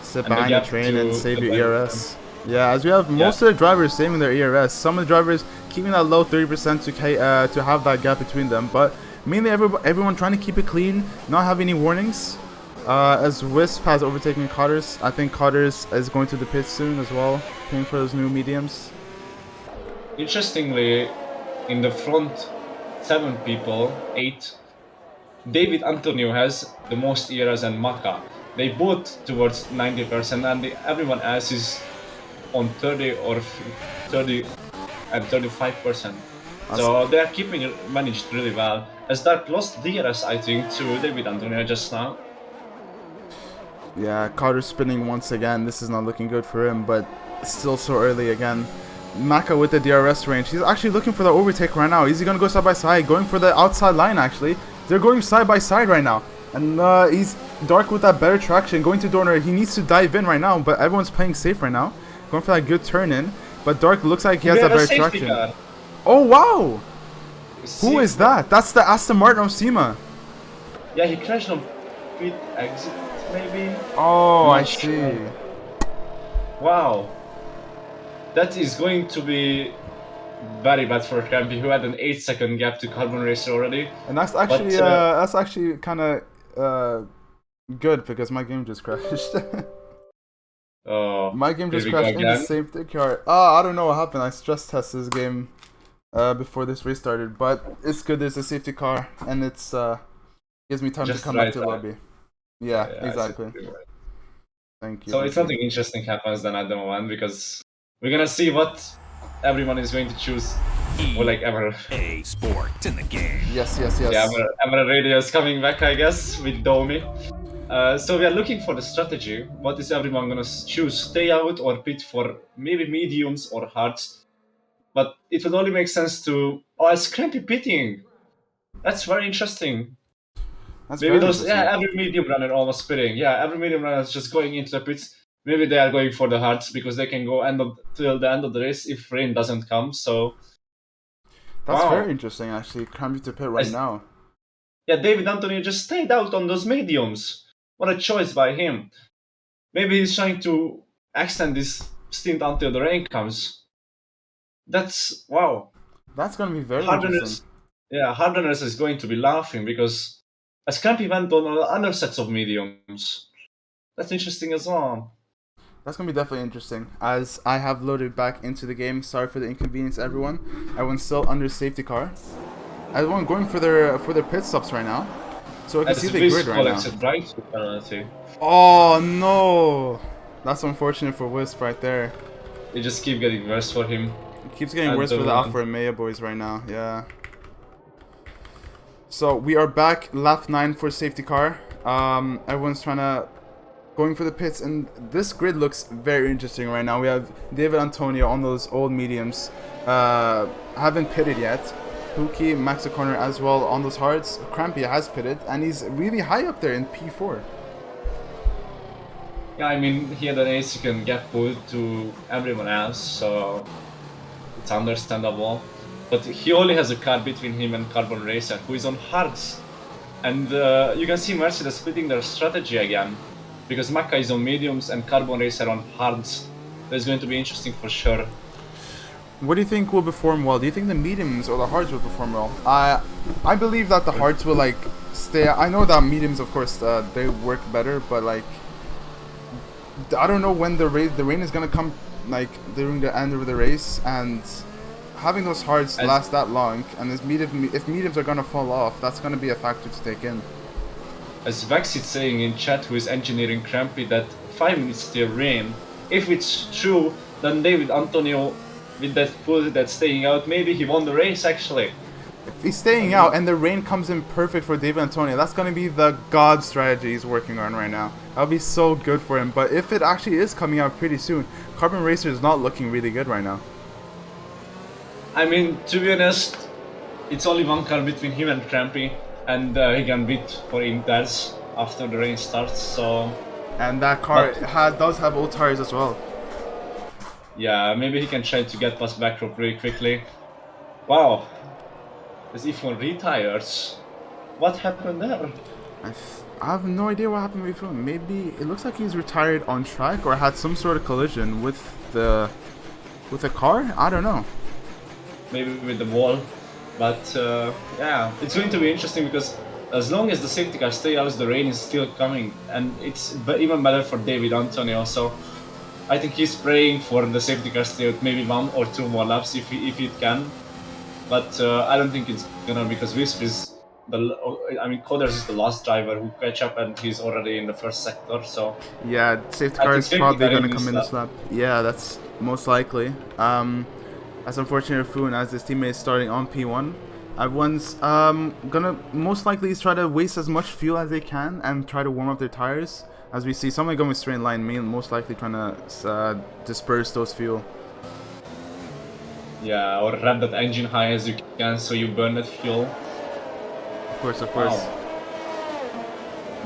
Sit And the behind the gap train to and save the your better ERS. Yeah, as we have most of the drivers saving their ERS. Some of the drivers keeping that low 30% to have that gap between them, but mainly everyone trying to keep it clean, not have any warnings. As Wisp has overtaken Cotters, I think Cotters is going to the pit soon as well, paying for those new mediums. Interestingly, in the front 7 people, 8, David Antonio has the most ERS and Maka. They both towards 90%, and everyone else is on 30 or 30 and 35%. So they are keeping it managed really well. As Dark lost DRS, I think, to David Antonio just now. Yeah, Carter's spinning once again. This is not looking good for him, but still so early again. Maka with the DRS range. He's actually looking for the overtake right now. Is he going to go side by side? Going for the outside line, actually. They're going side by side right now. And he's Dark with that better traction. Going to Dorner. He needs to dive in right now, but everyone's playing safe right now. Going for that good turn in. But Dark looks like he has that better traction. Car. Oh, wow! See, Who is that? That's the Aston Martin of SEMA. Yeah, he crashed on pit exit, maybe. Oh, I Not see. sure. Wow. That is going to be very bad for Crampy, who had an 8-second gap to Carbon Racer already. And that's actually kind of good because my game just crashed. Oh, My game just here we crashed go in the again. safety car. I don't know what happened. I stress tested this game before this race started, but it's good. There's a safety car, and it's gives me time Just to come right back to the time. lobby. Yeah, Yeah, exactly. I see. Thank you. So thank it's you. nothing interesting happens then at the moment because we're gonna see what everyone is going to choose. Or like ever. EA Sports in the game. Yes. Yeah, Emerald Radio is coming back, I guess, with Domi. So we are looking for the strategy. What is everyone gonna choose? Stay out or pit for maybe mediums or hards? But it would only make sense to. Oh, it's Crampy pitting. That's very interesting. That's Maybe very those. interesting. Yeah, every medium runner almost pitting. Yeah, every medium runner is just going into the pits. Maybe they are going for the hards because they can go till the end of the race if rain doesn't come. So. That's Wow. very interesting, actually. Coming to pit right As- now. Yeah, David Anthony just stayed out on those mediums. What a choice by him. Maybe he's trying to extend this stint until the rain comes. That's wow. That's gonna be very Hardeners, interesting. yeah, Hardeners is going to be laughing because as Crampy went on other sets of mediums. That's interesting as well. That's gonna be definitely interesting. As I have loaded back into the game. Sorry for the inconvenience, everyone. Everyone's still under safety car. Everyone going for their pit stops right now. So I can As see the Wiz grid right now. collects a drive penalty. Oh no! That's unfortunate for Wisp right there. It just keep getting worse for him. It keeps getting And worse the for the one- Alfa Romeo boys right now. Yeah. So we are back, lap 9 for safety car. Everyone's trying to going for the pits, and this grid looks very interesting right now. We have David Antonio on those old mediums, haven't pitted yet. Pookie, Max O'Connor as well on those hards. Crampy has pitted, and he's really high up there in P4. Yeah, I mean he had an 8-second gap pull to everyone else, so it's understandable. But he only has a car between him and Carbon Racer, who is on hards. And you can see Mercedes splitting their strategy again, because Macca is on mediums and Carbon Racer on hards. That's going to be interesting for sure. What do you think will perform well? Do you think the mediums or the hards will perform well? I believe that the hards will like stay. I know that mediums, of course, they work better, but like I don't know when the rain is gonna come, like during the end of the race, and having those hards last that long, and if mediums are gonna fall off, that's gonna be a factor to take in. As Vax is saying in chat, who is engineering Crampy, that 5 minutes still rain. If it's true, then David Antonio, with that pull that's staying out, maybe he won the race actually. If he's staying out and the rain comes in perfect for David Antonio, that's going to be the god strategy he's working on right now. That'll be so good for him. But if it actually is coming out pretty soon, Carbon Racer is not looking really good right now. I mean, to be honest, it's only one car between him and Crampy, and he can beat for Inters after the rain starts, so... And that car does have old tires as well. Yeah, maybe he can try to get past back row pretty quickly. Wow, there's even retires. What happened there? I have no idea what happened with him. Maybe it looks like he's retired on track or had some sort of collision with the car. I don't know. Maybe with the wall, but yeah, it's going to be interesting because as long as the safety cars stay out, the rain is still coming, and it's even better for David Antonio. So I think he's praying for the safety car stay out maybe 1 or 2 more laps if it can. But I don't think it's gonna, because Wisp is Coders is the last driver who catch up, and he's already in the first sector. So yeah, safety car is probably gonna come in this lap. Yeah, that's most likely. That's unfortunate for Foon, as his teammate is starting on P1. Everyone's gonna most likely try to waste as much fuel as they can and try to warm up their tires. As we see, someone going straight line, most likely trying to disperse those fuel. Yeah, or wrap that engine high as you can so you burn that fuel. Of course, of course.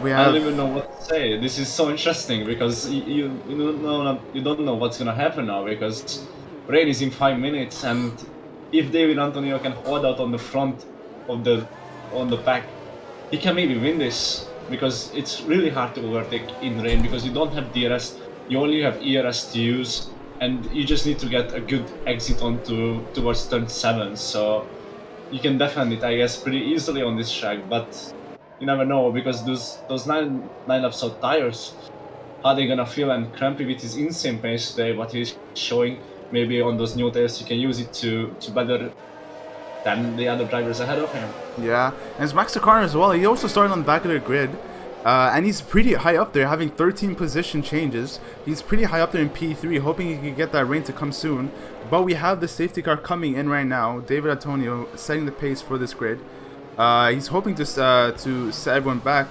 Wow. I don't even know what to say. This is so interesting because you don't know what's gonna happen now, because rain is in 5 minutes, and if David Antonio can hold out on the front of the pack, he can maybe win this, because it's really hard to overtake in rain because you don't have DRS, you only have ERS to use, and you just need to get a good exit towards turn 7. So you can defend it, I guess, pretty easily on this track, but you never know, because those 9 laps of tires, how they gonna feel. And Crampy with his insane pace today, what he's showing, maybe on those new tires you can use it to better than the other drivers ahead of him. Yeah, and it's Max Carner as well. He also started on the back of the grid, and he's pretty high up there, having 13 position changes. He's pretty high up there in P3, hoping he can get that rain to come soon. But we have the safety car coming in right now. David Antonio setting the pace for this grid. He's hoping to set everyone back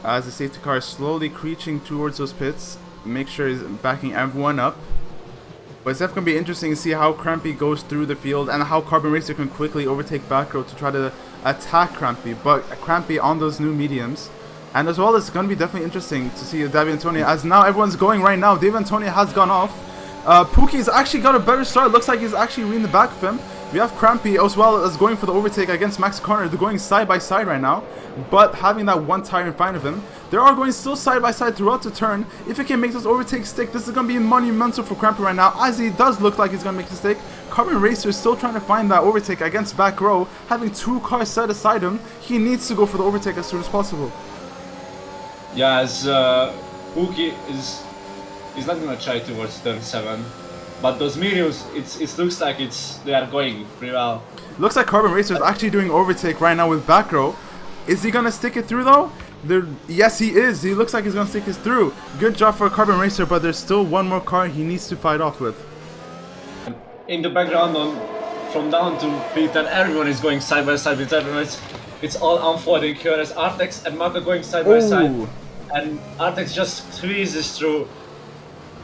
as the safety car is slowly creeping towards those pits. Make sure he's backing everyone up. But it's definitely going to be interesting to see how Crampy goes through the field and how Carbon Racer can quickly overtake back row to try to attack Crampy. But Crampy on those new mediums. And as well, it's going to be definitely interesting to see David Antonio, as now everyone's going right now. David Antonio has gone off. Pookie's actually got a better start. Looks like he's actually in the back of him. We have Crampy as well as going for the overtake against Max Corner. They're going side by side right now, but having that one tire in front of him. They are going still side by side throughout the turn. If he can make this overtake stick, this is going to be monumental for Crampy right now, as he does look like he's going to make the stick. Carbon Racer is still trying to find that overtake against back row, having 2 cars set aside him. He needs to go for the overtake as soon as possible. Yeah, as Pookie is not going to try towards turn 7. But those mediums, it looks like they are going pretty well. Looks like Carbon Racer is actually doing overtake right now with back row. Is he gonna stick it through though? Yes, he is. He looks like he's gonna stick it through. Good job for Carbon Racer, but there's still one more car he needs to fight off with. In the background, from down to P10, everyone is going side by side with everyone. It's all unfolding here as Artex and Maka going side by side, and Artex just squeezes through.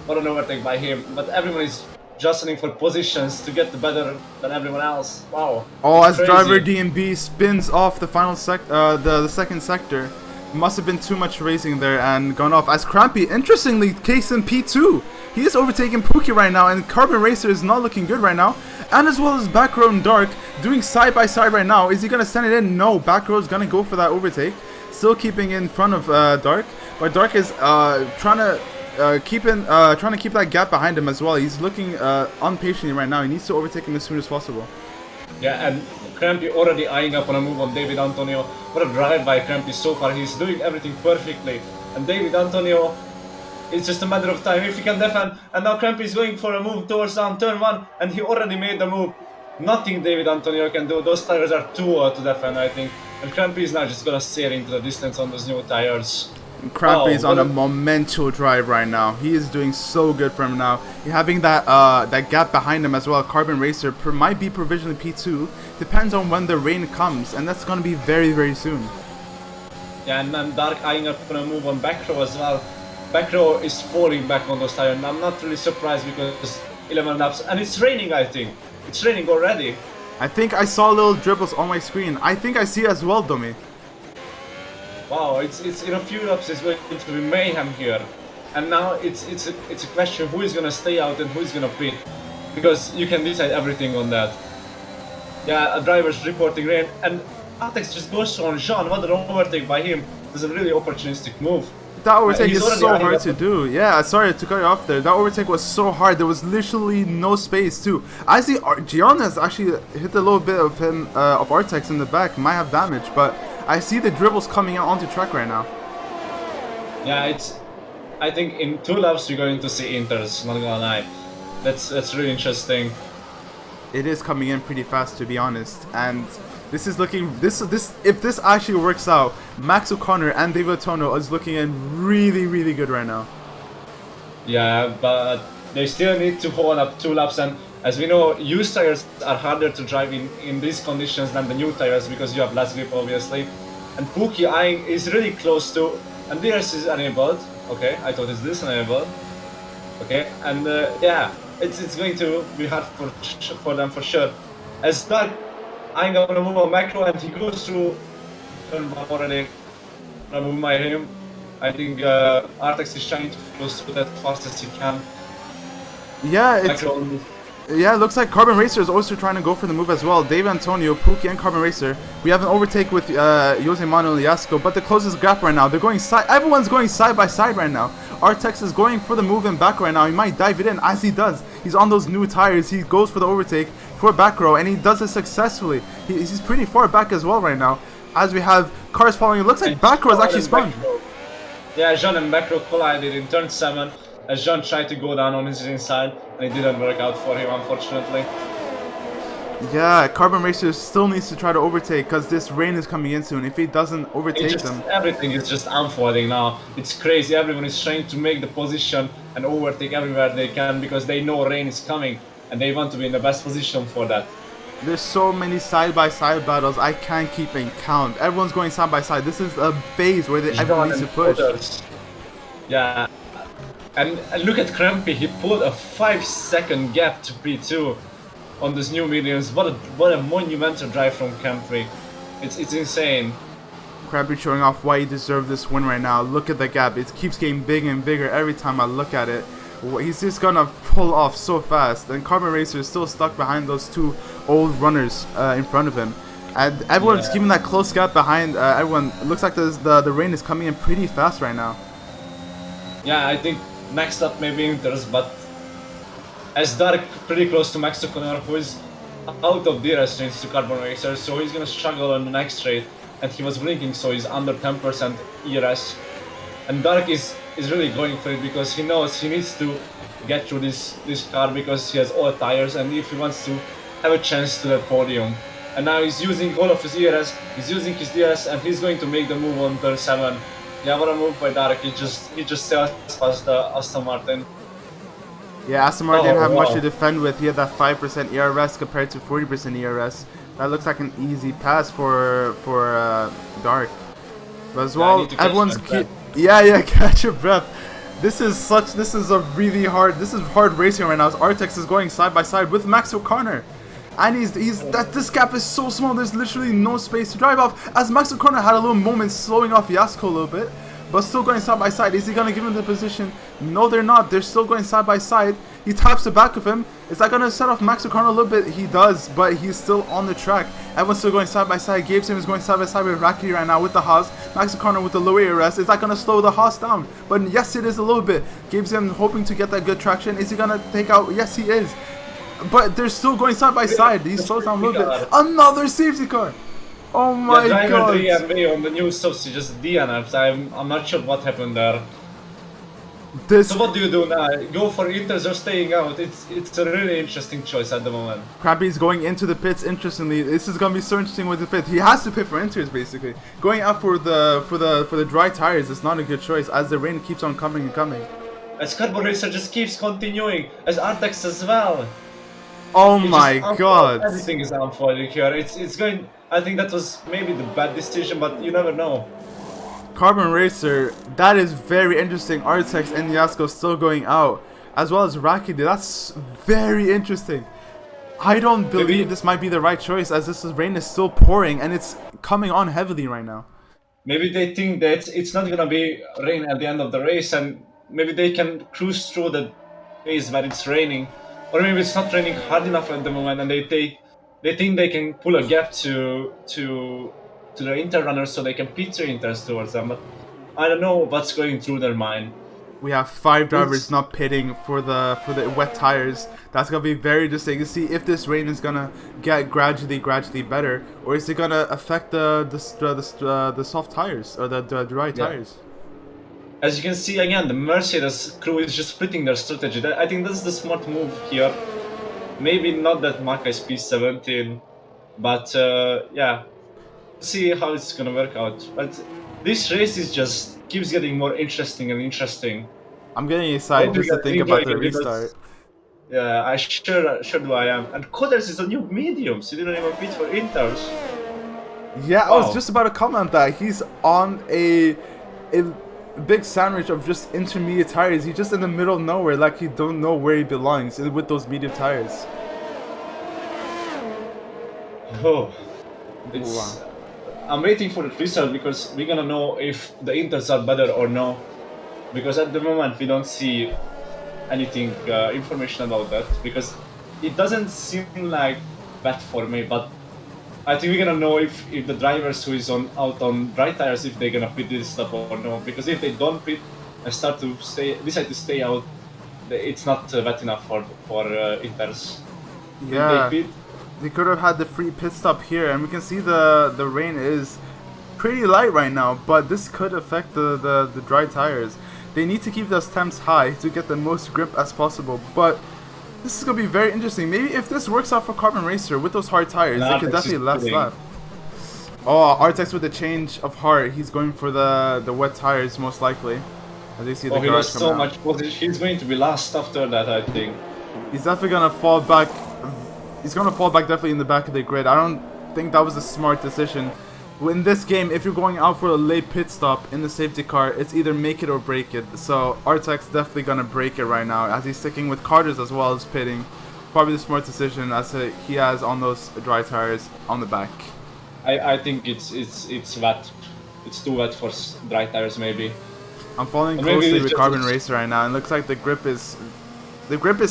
Not an overtake by him, but everyone is jostling for positions to get the better than everyone else. Wow. Oh, as crazy. Driver DMB spins off the final the second sector, Must have been too much racing there and gone off. As Crampy, interestingly, case in P2. He is overtaking Pookie right now, and Carbon Racer is not looking good right now. And as well as Back Row and Dark doing side by side right now. Is he going to send it in? No, Back Row is going to go for that overtake. Still keeping in front of Dark, but Dark is trying to keep that gap behind him as well. He's looking impatiently right now. He needs to overtake him as soon as possible. Yeah, and Crampy already eyeing up on a move on David Antonio. What a drive by Crampy so far. He's doing everything perfectly. And David Antonio, it's just a matter of time if he can defend. And now Crampy is going for a move towards down turn 1, and he already made the move. Nothing David Antonio can do. Those tires are too to defend, I think. And Crampy is now just gonna sail into the distance on those new tires. Crampy is on a momental drive right now. He is doing so good for him now. Having that that gap behind him as well. Carbon Racer might be provisionally P2. Depends on when the rain comes, and that's gonna be very, very soon. Yeah, and then Dark eyeing up on a move on Back Row as well. Back Row is falling back on those tires, and I'm not really surprised because 11 laps, and it's raining, I think. It's raining already. I think I saw little dribbles on my screen. I think I see it as well, Domi. Wow, it's in a few laps it's going to be mayhem here, and now it's a question who is gonna stay out and who is gonna pit, because you can decide everything on that. Yeah, a driver's reporting rain, and Atex just goes on Jean. What an overtake by him! It's a really opportunistic move. That overtake is so hard to do. Yeah, sorry to cut you off there. That overtake was so hard. There was literally no space too. I see Gian has actually hit a little bit of him of Artex in the back. Might have damage, but I see the dribbles coming out onto track right now. Yeah, I think in 2 laps you're going to see Inters. Not gonna lie, that's really interesting. It is coming in pretty fast, to be honest, and this is looking if this actually works out, Max O'Connor and David Antonio is looking in really good right now. Yeah, but they still need to hold up 2 laps, and as we know, used tires are harder to drive in these conditions than the new tires because you have less grip, obviously. And Pookie eyeing is really close to, and DRS is enabled. Okay, I thought it's this enabled. Okay, and yeah, it's going to be hard for them for sure. As Doug eyeing up on a move on Macro, and he goes through turn 1 already. A move by him. I think Artex is trying to close to that fast as he can. Yeah, it looks like Carbon Racer is also trying to go for the move as well. David Antonio, Pookie, and Carbon Racer. We have an overtake with Jose Manuel Yasco, but the closest gap right now. They're going side. Everyone's going side by side right now. Artex is going for the move in back right now. He might dive it in as he does. He's on those new tires. He goes for the overtake for Back Row, and he does it successfully. He's pretty far back as well right now. As we have cars following, it looks like Back Row is actually spun. Yeah, Jean and Back Row collided in turn 7 as Jean tried to go down on his inside, and it didn't work out for him, unfortunately. Yeah, Carbon Racer still needs to try to overtake because this rain is coming in soon. If he doesn't overtake them... Everything is just unfolding now. It's crazy. Everyone is trying to make the position and overtake everywhere they can because they know rain is coming and they want to be in the best position for that. There's so many side-by-side battles, I can't keep in count. Everyone's going side-by-side. This is a phase where everyone needs to push. Yeah. And look at Crampy, he pulled a 5-second gap to P2 on this new mediums. What a monumental drive from Crampy. It's insane. Crampy showing off why he deserved this win right now. Look at the gap. It keeps getting bigger and bigger every time I look at it. He's just gonna pull off so fast. And Carbon Racer is still stuck behind those 2 old runners in front of him. And everyone's keeping that close gap behind everyone. It looks like the rain is coming in pretty fast right now. Yeah, I think next up maybe Inters, but as Dark pretty close to Max O'Connor, who is out of DRS range to Carbon Racer, so he's gonna struggle on the next straight, and he was blinking, so he's under 10% ERS. And Dark is really going for it because he knows he needs to get through this car because he has all the tires, and if he wants to have a chance to the podium. And now he's using all of his ERS, he's using his DRS, and he's going to make the move on turn 7. Yeah, what a move by Dark. He just sails past the Aston Martin. Yeah, Aston Martin didn't have much to defend with. He had that 5% ERS compared to 40% ERS. That looks like an easy pass for Dark. But as well, everyone's catch your breath. This is hard racing right now. As Artex is going side by side with Max O'Connor. And this gap is so small, there's literally no space to drive off. As Max O'Connor had a little moment slowing off Yasko a little bit, but still going side by side. Is he going to give him the position? No, they're not. They're still going side by side. He taps the back of him. Is that going to set off Max O'Connor a little bit? He does, but he's still on the track. Everyone's still going side by side. Gabe Sim is going side by side with Raki right now with the Haas. Max O'Connor with the low arrest. Is that going to slow the Haas down? But yes, it is a little bit. Gabe Sim hoping to get that good traction. Is he going to take out? Yes, he is. But they're still going side by side. He slows down a little bit. Another safety car. Oh my god. Driver 3MV on the new subs, he just DNF'd. I'm not sure what happened there. So what do you do now? Go for Inters or staying out? It's a really interesting choice at the moment. Krabby's going into the pits. Interestingly, this is gonna be so interesting with the pit. He has to pit for Inters basically. Going out for the dry tires is not a good choice as the rain keeps on coming and coming. As Carbon Racer just keeps continuing, as Artex as well. Oh my god. Everything is unfolding here. It's going. I think that was maybe the bad decision, but you never know. Carbon Racer, that is very interesting. Artex and Yasko still going out, as well as Raki. That's very interesting. I don't believe this might be the right choice, as this rain is still pouring and it's coming on heavily right now. Maybe they think that it's not gonna be rain at the end of the race, and maybe they can cruise through the days where it's raining, or maybe it's not raining hard enough at the moment, and they think they can pull a gap to the Inter runners so they can pit their Inters towards them. But I don't know what's going through their mind. We have 5 drivers not pitting for the wet tires. That's gonna be very interesting to see if this rain is gonna get gradually better, or is it gonna affect the soft tires or the dry tires. As you can see again, the Mercedes crew is just splitting their strategy. I think that's the smart move here. Maybe not that Maka is P17, but yeah, see how it's gonna work out. But this race is just keeps getting more interesting and interesting. I'm getting excited just to think about the restart. Yeah, I sure do I am. And Coders is a new medium, so he didn't even pit for Inters. Yeah, wow. I was just about to comment on that. He's on a big sandwich of just intermediate tires. He's just in the middle of nowhere, like he don't know where he belongs with those medium tires. Oh, it's. I'm waiting for the result because we're gonna know if the Inters are better or no. Because at the moment we don't see anything information about that, because it doesn't seem like bad for me. But I think we're gonna know if the drivers who is out on dry tires, if they're gonna pit this stuff or no. Because if they don't pit and decide to stay out, it's not wet enough for Inters. Yeah. They could have had the free pit stop here, and we can see the rain is pretty light right now, but this could affect the dry tires. They need to keep those temps high to get the most grip as possible, but this is going to be very interesting. Maybe if this works out for Carbon Racer with those hard tires, they could definitely last lap. Oh, Artex with the change of heart. He's going for the wet tires most likely. As you see the garage so much position. He's going to be last after that, I think. He's definitely going to fall back. He's going to fall back definitely in the back of the grid. I don't think that was a smart decision. In this game, if you're going out for a late pit stop in the safety car, it's either make it or break it. So Artex definitely going to break it right now, as he's sticking with Carter's as well as pitting. Probably the smart decision, as he has on those dry tires on the back. I think it's wet. It's too wet for dry tires maybe. I'm following closely with Carbon Racer right now, and it looks like the grip is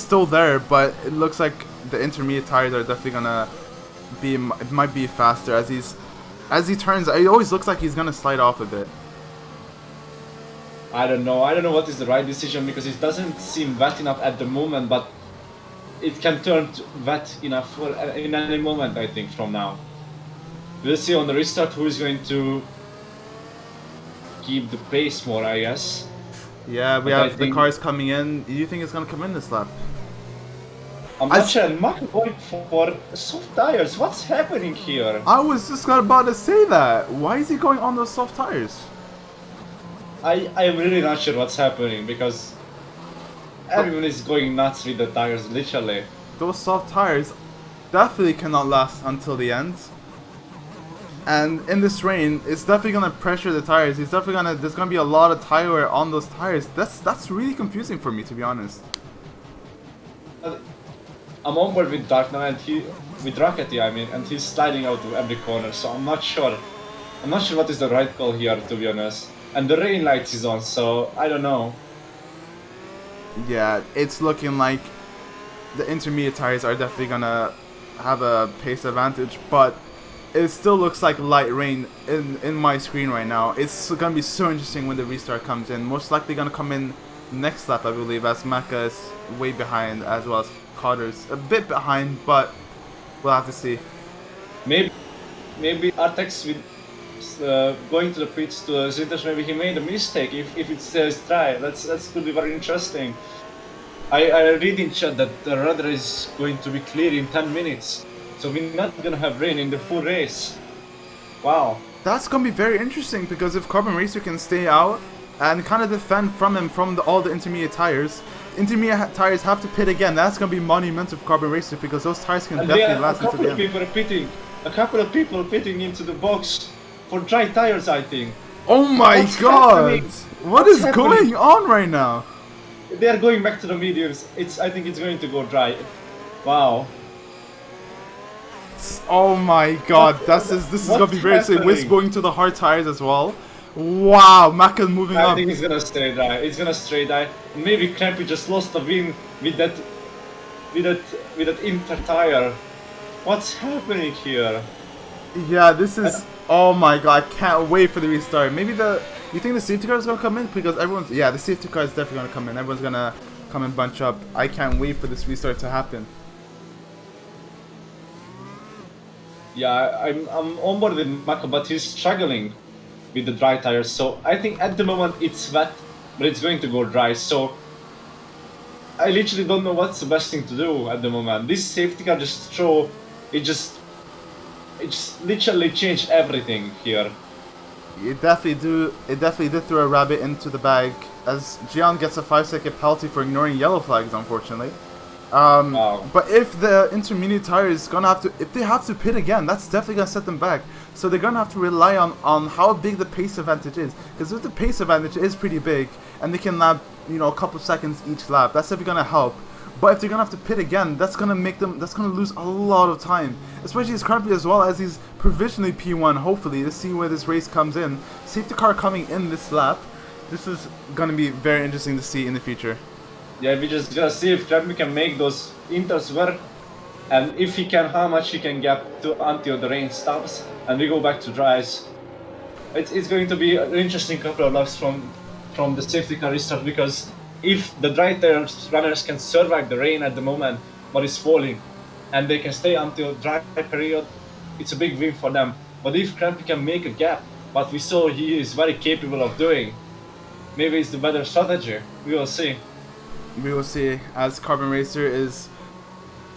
still there, but it looks like the intermediate tires are definitely gonna be. It might be faster as he turns. It always looks like he's gonna slide off a bit. I don't know what is the right decision, because it doesn't seem wet enough at the moment, but it can turn wet enough in any moment, I think, from now. We'll see on the restart who is going to keep the pace more, I guess. Yeah, we have the cars coming in. Do you think it's gonna come in this lap? I'm not sure. Mark going for soft tires. What's happening here? I was just about to say that. Why is he going on those soft tires? I'm really not sure what's happening, because everyone is going nuts with the tires, literally. Those soft tires definitely cannot last until the end. And in this rain, it's definitely gonna pressure the tires. There's gonna be a lot of tire wear on those tires. That's really confusing for me, to be honest. I'm on board with Dark now, and with Rockety, I mean, and he's sliding out of every corner. So I'm not sure. I'm not sure what is the right call here, to be honest. And the rain lights is on, so I don't know. Yeah, it's looking like the intermediate tires are definitely gonna have a pace advantage, but it still looks like light rain in my screen right now. It's gonna be so interesting when the restart comes in. Most likely gonna come in next lap, I believe, as Maka is way behind, as well as Carter's a bit behind, but we'll have to see. Maybe Artex with going to the pits to Zintas, maybe he made a mistake. If it says try, that's could be very interesting. I read in chat that the radar is going to be clear in 10 minutes, so we're not gonna have rain in the full race. Wow. That's gonna be very interesting, because if Carbon Racer can stay out and kind of defend from him from all the intermediate tires have to pit again. That's gonna be monumental for Carbon Racer, because those tires can definitely last into the end. A couple of people pitting into the box for dry tires, I think. Oh my god! What is going on right now? They are going back to the mediums. I think it's going to go dry. Wow. Oh my god, this is gonna be very insane. Wisp going to the hard tires as well. Wow, Maka moving up. I think it's gonna stay dry. It's gonna stay dry. Maybe Crampy just lost a win with that inter tire. What's happening here? Yeah, this is. Oh my god, I can't wait for the restart. Maybe you think the safety car is gonna come in? Because the safety car is definitely gonna come in. Everyone's gonna come and bunch up. I can't wait for this restart to happen. Yeah, I'm on board with Mako, but he's struggling with the dry tires. So I think at the moment it's wet, but it's going to go dry. So I literally don't know what's the best thing to do at the moment. This safety car it just literally changed everything here. It definitely did throw a rabbit into the bag, as Gian gets a 5-second penalty for ignoring yellow flags, unfortunately. Wow. But if the intermediate tire is gonna if they have to pit again, that's definitely gonna set them back. So they're gonna have to rely on how big the pace advantage is, because if the pace advantage is pretty big and they can lap, a couple seconds each lap, that's definitely gonna help. But if they're gonna have to pit again, that's gonna lose a lot of time, especially as Crampy, as well as he's provisionally P1. Hopefully, to see where this race comes in. Safety car coming in this lap. This is gonna be very interesting to see in the future. Yeah, we just gotta see if Crampy can make those inters work, and if he can, how much he can gap until the rain stops and we go back to dries. It's going to be an interesting couple of laps from the safety car restart, because if the dry tires runners can survive the rain at the moment, but it's falling, and they can stay until dry period, it's a big win for them. But if Crampy can make a gap, what we saw he is very capable of doing, maybe it's the better strategy. We will see. We will see, as Carbon Racer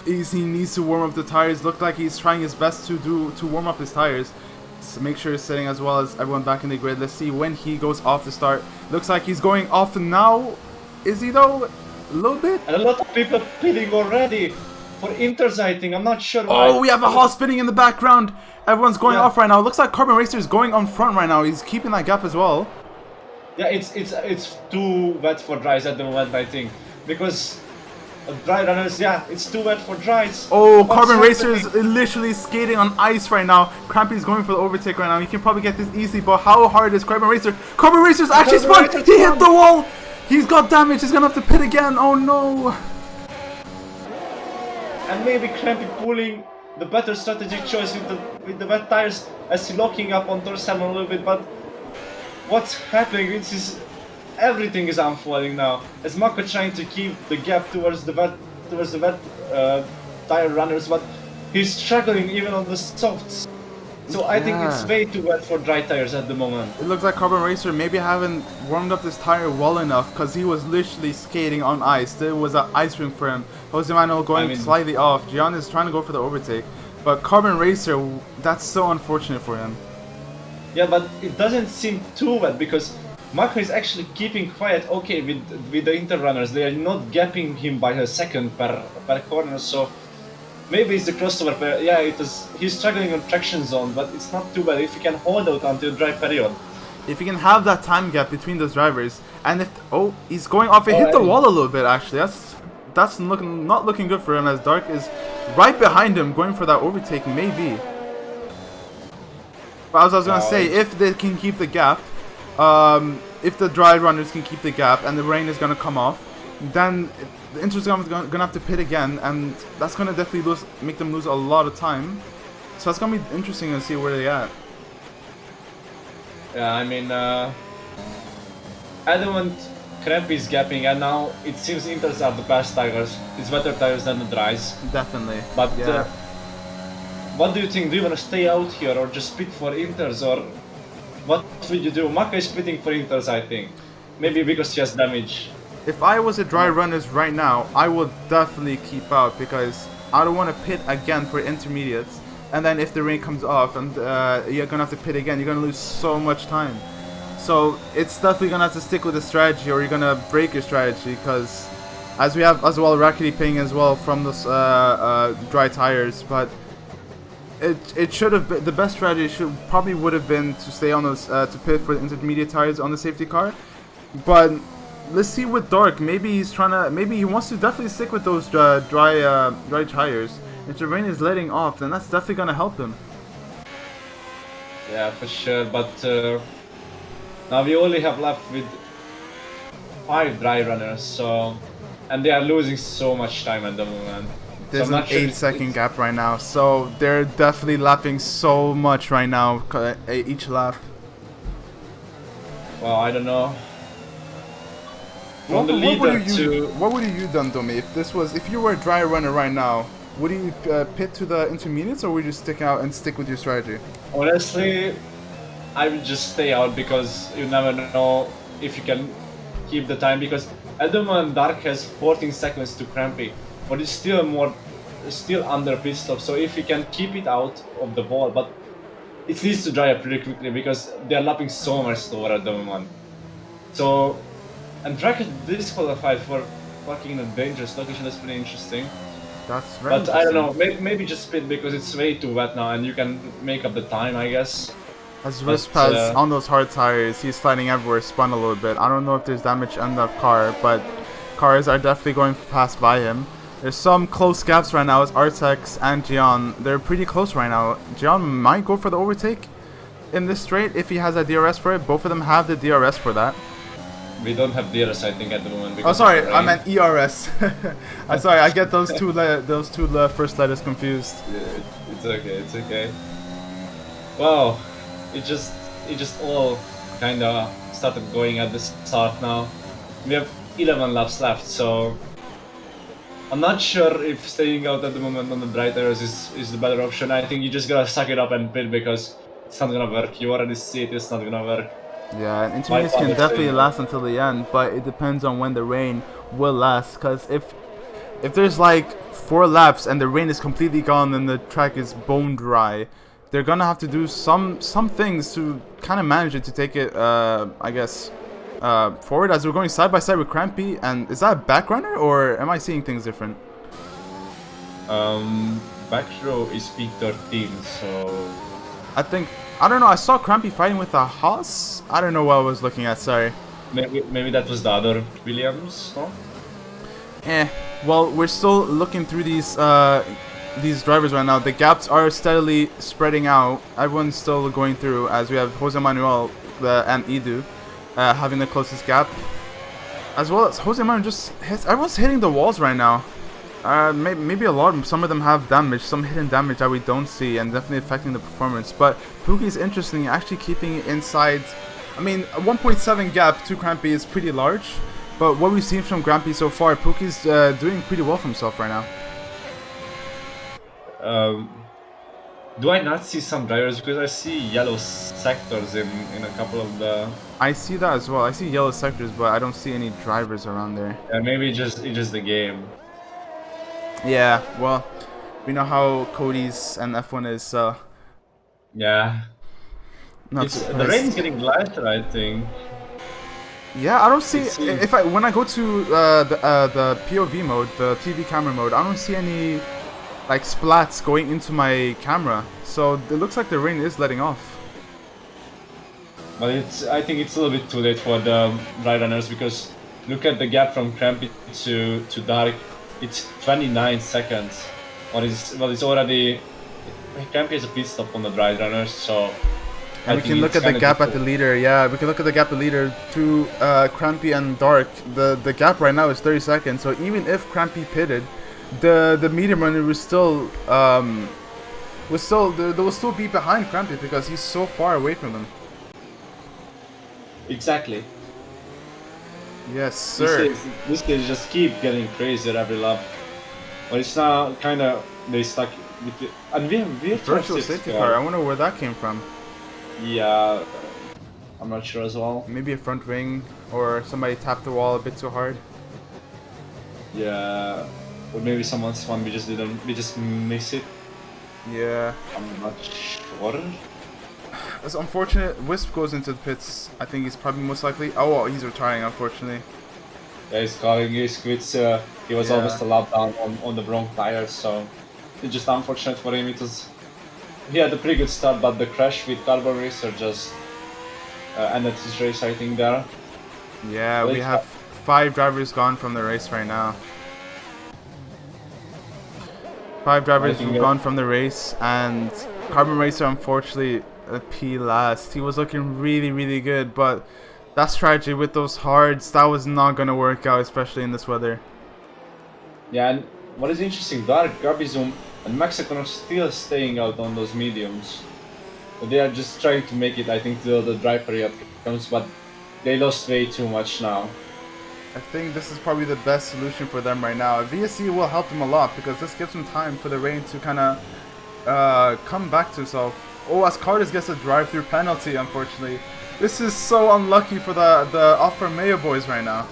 he needs to warm up the tires. Look like he's trying his best to warm up his tires. So make sure he's sitting as well as everyone back in the grid. Let's see when he goes off the start. Looks like he's going off now. Is he though? A little bit? And a lot of people pitting already for inters, I think. I'm not sure why. Oh, we have a Haas spinning in the background. Everyone's going off right now. Looks like Carbon Racer is going on front right now. He's keeping that gap as well. Yeah, it's too wet for dries at the moment, I think. Because dry runners, it's too wet for dries. Oh, Carbon Racer is literally skating on ice right now. Crampy's going for the overtake right now. He can probably get this easy, but how hard is Carbon Racer? Carbon Racer's actually spun! He hit the wall! He's got damage. He's gonna have to pit again. Oh no! And maybe Crampy pulling the better strategic choice with the wet tires as he locking up on Torsen a little bit, but what's happening? Everything is unfolding now. As Mako trying to keep the gap towards the wet tire runners, but he's struggling even on the softs. So I think it's way too wet for dry tires at the moment. It looks like Carbon Racer maybe haven't warmed up this tire well enough, because he was literally skating on ice. There was an ice rink for him. Jose Manuel going slightly off. Gian is trying to go for the overtake. But Carbon Racer, that's so unfortunate for him. Yeah, but it doesn't seem too wet, because Mako is actually keeping quiet, okay, with the interrunners. They are not gapping him by a second per corner, so maybe it's the crossover. He's struggling on traction zone, but it's not too bad if he can hold out until dry period. If he can have that time gap between those drivers, and he's going off, it hit the wall a little bit actually. that's not looking good for him, as Dark is right behind him, going for that overtake, maybe. But as I was gonna say, if they can keep the gap, if the dry runners can keep the gap, and the rain is gonna come off, then the Inter's gonna have to pit again, and that's gonna definitely make them lose a lot of time. So it's gonna be interesting to see where they at. Yeah, I mean, at the moment, Crampy is gapping, and now it seems Inters are the best tires. It's better tires than the dries. Definitely. But yeah. What do you think? Do you want to stay out here or just pit for Inters, or what would you do? Maka is pitting for Inters, I think. Maybe because he has damage. If I was a dry runners right now, I would definitely keep out, because I don't want to pit again for intermediates. And then if the rain comes off and you're gonna have to pit again, you're gonna lose so much time. So it's definitely gonna have to stick with the strategy, or you're gonna break your strategy, because as we have as well Rackety ping as well from those dry tires. But it should have been, the best strategy probably would have been to stay on those to pit for the intermediate tires on the safety car. But let's see with Dark. Maybe he wants to definitely stick with those dry tires. If the rain is letting off, then that's definitely gonna help him. Yeah, for sure. But now we only have left with 5 dry runners, so and they are losing so much time at the moment. There's so an 8-second gap right now, so they're definitely lapping so much right now, each lap. Well, I don't know. What would you done, Domi? If you were a dry runner right now, would you pit to the intermediates, or would you stick out and stick with your strategy? Honestly, I would just stay out, because you never know if you can keep the time, because at the moment Dark has 14 seconds to Crampy, but it's still under pit stop, so if he can keep it out of the wall, but it needs to dry up pretty quickly, because they're lapping so much slower at the moment. So, and Dark is disqualified for parking in a dangerous location. That's pretty interesting. That's very interesting. I don't know, maybe just spin, because it's way too wet now and you can make up the time, I guess. As Wisp has on those hard tires, he's sliding everywhere, spun a little bit. I don't know if there's damage on that car, but cars are definitely going past by him. There's some close gaps right now as Artex and Gian. They're pretty close right now. Gian might go for the overtake in this straight if he has a DRS for it. Both of them have the DRS for that. We don't have DRS, I think, at the moment. Oh, sorry, I meant ERS. I'm sorry, I get those two first letters confused. Yeah, it's okay, it's okay. Wow, it just all kinda started going at the start now. We have 11 laps left, so I'm not sure if staying out at the moment on the dry tires is the better option. I think you just gotta suck it up and pit, because it's not gonna work. You already see it's not gonna work. Yeah, and intermediates can definitely last until the end, but it depends on when the rain will last. Because if there's like 4 laps and the rain is completely gone and the track is bone dry, they're gonna have to do some things to kind of manage it, to take it, I guess, forward. As we're going side by side with Crampy, and is that a back runner, or am I seeing things different? Back row is P13, so I don't know, I saw Crampy fighting with a Haas. I don't know what I was looking at, sorry. Maybe that was the other Williams, no? Well, we're still looking through these drivers right now. The gaps are steadily spreading out. Everyone's still going through, as we have Jose Manuel and Edu having the closest gap. As well as Jose Manuel everyone's hitting the walls right now. Maybe some of them have damage, some hidden damage that we don't see, and definitely affecting the performance. But Pookie's interesting, actually keeping it inside. I mean, a 1.7 gap to Crampy is pretty large, but what we've seen from Crampy so far, Pookie's doing pretty well for himself right now. Do I not see some drivers? Because I see yellow sectors in a couple of the... I see that as well. I see yellow sectors, but I don't see any drivers around there. Yeah, maybe it's just the game. Yeah, well, we know how Cody's and F1 is, so... Yeah. The rain is getting lighter, I think. Yeah, I don't see... When I go to the POV mode, the TV camera mode, I don't see any, like, splats going into my camera. So it looks like the rain is letting off. But I think it's a little bit too late for the dry runners, because look at the gap from Crampy to Dark. It's 29 seconds. It's already. Crampy has a pit stop on the dry runners, so. And we can look at the gap at the leader. Yeah, we can look at the gap at the leader through Crampy and Dark. The gap right now is 30 seconds. So even if Crampy pitted, the medium runner was still there will still be behind Crampy because he's so far away from them. Exactly. Yes, sir. This stage just keep getting crazier every lap. But it's now kind of they stuck with it. And we have Virtual safety car. I wonder where that came from. Yeah, I'm not sure as well. Maybe a front wing or somebody tapped the wall a bit too hard. Yeah, or maybe someone's one we just miss it. Yeah. I'm not sure. It's unfortunate. Wisp goes into the pits. I think he's probably most likely. Oh, well, he's retiring, unfortunately. Yeah, he's calling his quits. He was almost a lap down on the wrong tires, so it's just unfortunate for him. He had a pretty good start, but the crash with Carbon Racer just ended his race, I think, there. Yeah, we have 5 drivers gone from the race right now. 5 drivers gone from the race, and Carbon Racer, unfortunately, P last. He was looking really, really good, but that strategy with those hards, that was not going to work out, especially in this weather. Yeah, and what is interesting, Dark, Gabizum, and Mexican are still staying out on those mediums. They are just trying to make it, I think, till the dry period comes, but they lost way too much now. I think this is probably the best solution for them right now. VSC will help them a lot because this gives them time for the rain to kind of come back to itself. Oh, as Carlos gets a drive-through penalty, unfortunately. This is so unlucky for the Alfa Romeo boys right now.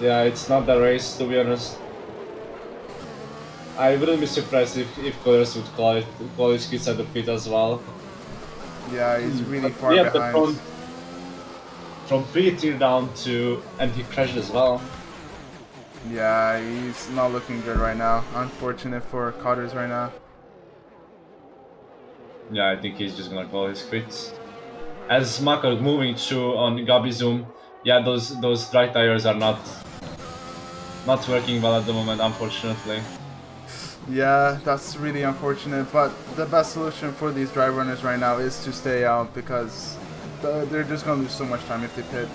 Yeah, it's not the race, to be honest. I wouldn't be surprised if Colors would call his kids at the pit as well. Yeah, he's really far behind. From pre-tier down to, and he crashed as well. Yeah, he's not looking good right now. Unfortunate for Carter's right now. Yeah, I think he's just gonna call his quits. As Maka moving through on Gabizum, yeah, those dry tires are not working well at the moment, unfortunately. Yeah, that's really unfortunate, but the best solution for these dry runners right now is to stay out because they're just going to lose so much time if they pit.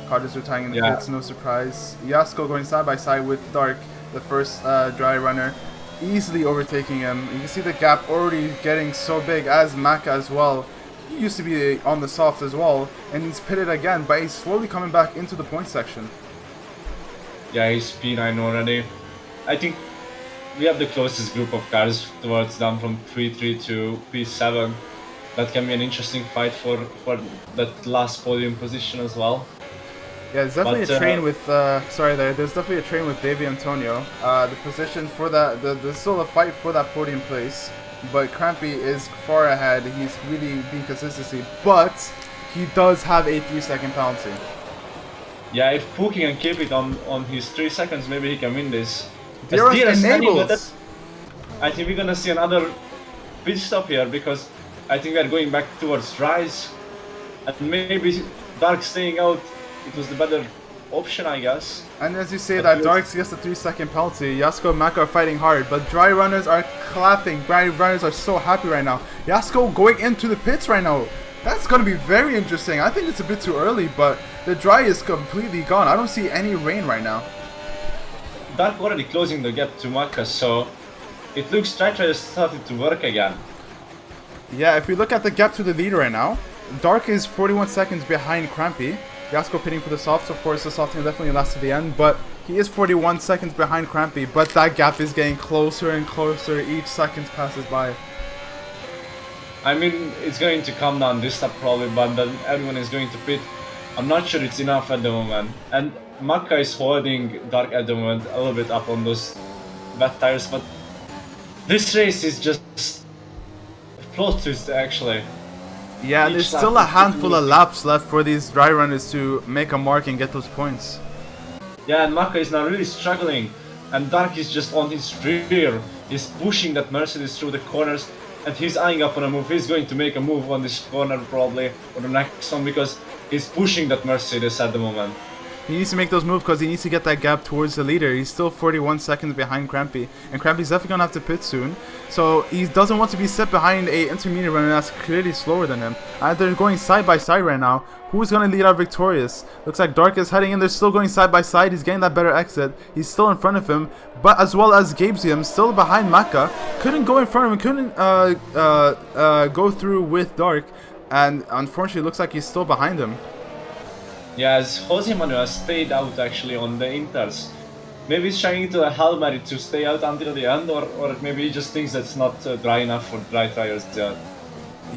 Carter's retiring in the pits, no surprise. Yasko going side by side with Dark, the first dry runner, easily overtaking him. You can see the gap already getting so big as Maka as well. He used to be on the soft as well, and he's pitted again, but he's slowly coming back into the point section. Yeah, he's P9 already. I think we have the closest group of cars towards down from P3 to P7. That can be an interesting fight for that last podium position as well. Yeah, there's definitely a train with. There's definitely a train with Davey Antonio. The position for that, there's still a fight for that podium place, but Crampy is far ahead. He's really being consistency, but he does have a 3-second penalty. Yeah, if Pookie can keep it on his 3 seconds, maybe he can win this. DRS enables. I think we're gonna see another pit stop here because I think we are going back towards Rise, and maybe Dark staying out. It was the better option, I guess. And as you say that, Darks gets the 3-second penalty. Yasko and Maka are fighting hard, but dry runners are clapping. Dry runners are so happy right now. Yasko going into the pits right now. That's going to be very interesting. I think it's a bit too early, but the dry is completely gone. I don't see any rain right now. Dark already closing the gap to Maka, so it looks Dry has started to work again. Yeah, if we look at the gap to the leader right now, Dark is 41 seconds behind Crampy. Yasko pitting for the softs, of course, the soft can definitely last to the end, but he is 41 seconds behind Crampy, but that gap is getting closer and closer each second passes by. I mean, it's going to come down this step probably, but then everyone is going to pit. I'm not sure it's enough at the moment, and Maka is holding Dark at the moment a little bit up on those wet tires, but this race is just plot twist actually. Yeah, there's still a handful of laps left for these dry runners to make a mark and get those points. Yeah, and Maka is now really struggling, and Dark is just on his rear. He's pushing that Mercedes through the corners, and he's eyeing up on a move. He's going to make a move on this corner probably, or the next one, because he's pushing that Mercedes at the moment. He needs to make those moves because he needs to get that gap towards the leader. He's still 41 seconds behind Crampy, and Crampy's definitely going to have to pit soon. So he doesn't want to be set behind a intermediate runner that's clearly slower than him. They're going side by side right now. Who's going to lead out victorious? Looks like Dark is heading in. They're still going side by side. He's getting that better exit. He's still in front of him, but as well as Gabezium, still behind Maka. Couldn't go in front of him. Couldn't go through with Dark, and unfortunately, it looks like he's still behind him. Yeah, as Jose Manuel stayed out actually on the Inters. Maybe he's trying to help Mary to stay out until the end, or maybe he just thinks that's not dry enough for dry tires yet.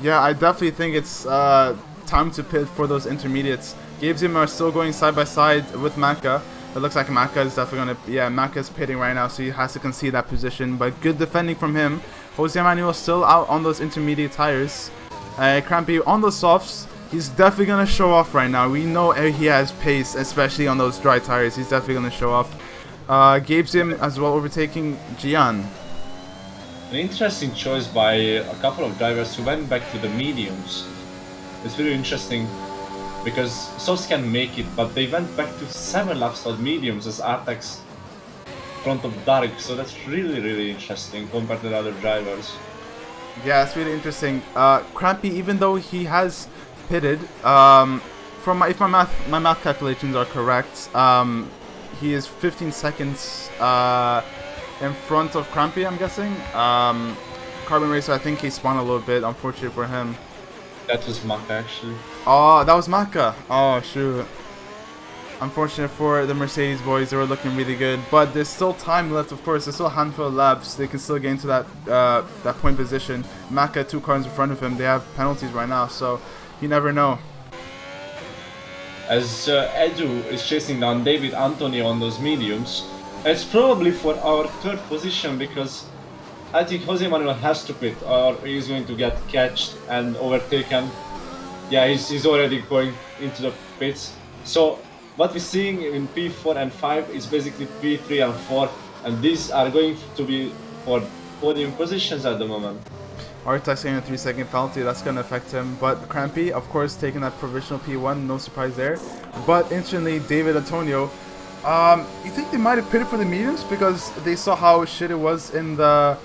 Yeah, I definitely think it's time to pit for those intermediates. Gabezium are still going side by side with Maka. It looks like Maka is definitely going to... Yeah, Maka's pitting right now, so he has to concede that position. But good defending from him. Jose Manuel still out on those intermediate tires. Crampy on the softs. He's definitely going to show off right now. We know he has pace, especially on those dry tires. He's definitely going to show off. Gabezium as well overtaking Gian. An interesting choice by a couple of drivers who went back to the mediums. It's very interesting because softs can make it, but they went back to 7 laps on mediums as Artax front of Dark. So that's really interesting compared to the other drivers. Yeah, it's really interesting. Crampy, even though he has pitted, if my math calculations are correct, he is 15 seconds in front of Crampy, I'm guessing. Carbon Racer, I think he spun a little bit, unfortunate for him. That was Maka actually. Oh, that was Maka. Oh, shoot. Unfortunate for the Mercedes boys, they were looking really good. But there's still time left, of course. There's still a handful of laps. They can still get into that point position. Maka 2 cars in front of him. They have penalties right now, so you never know. As Edu is chasing down David Antonio on those mediums, it's probably for our 3rd position because I think Jose Manuel has to quit or he's going to get catched and overtaken. Yeah, he's already going into the pits. So what we're seeing in P4 and 5 is basically P3 and 4, and these are going to be for podium positions at the moment. Artax getting a 3-second penalty, that's going to affect him. But Crampy, of course, taking that provisional P1, no surprise there. But instantly, David Antonio, you think they might have pitted for the mediums because they saw how shit it was in the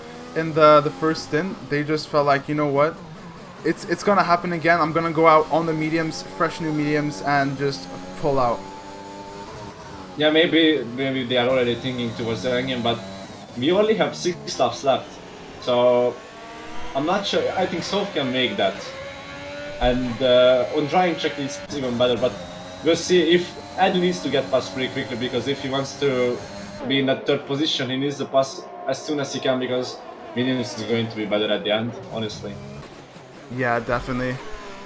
first stint? They just felt like, you know what, it's going to happen again. I'm going to go out on the mediums, fresh new mediums, and just pull out. Yeah, maybe they are already thinking towards the end game, but we only have 6 laps left. So I'm not sure. I think Sof can make that, and on drying track it's even better. But we'll see if Edu needs to get past pretty quickly because if he wants to be in that 3rd position, he needs to pass as soon as he can because mediums is going to be better at the end, honestly. Yeah, definitely.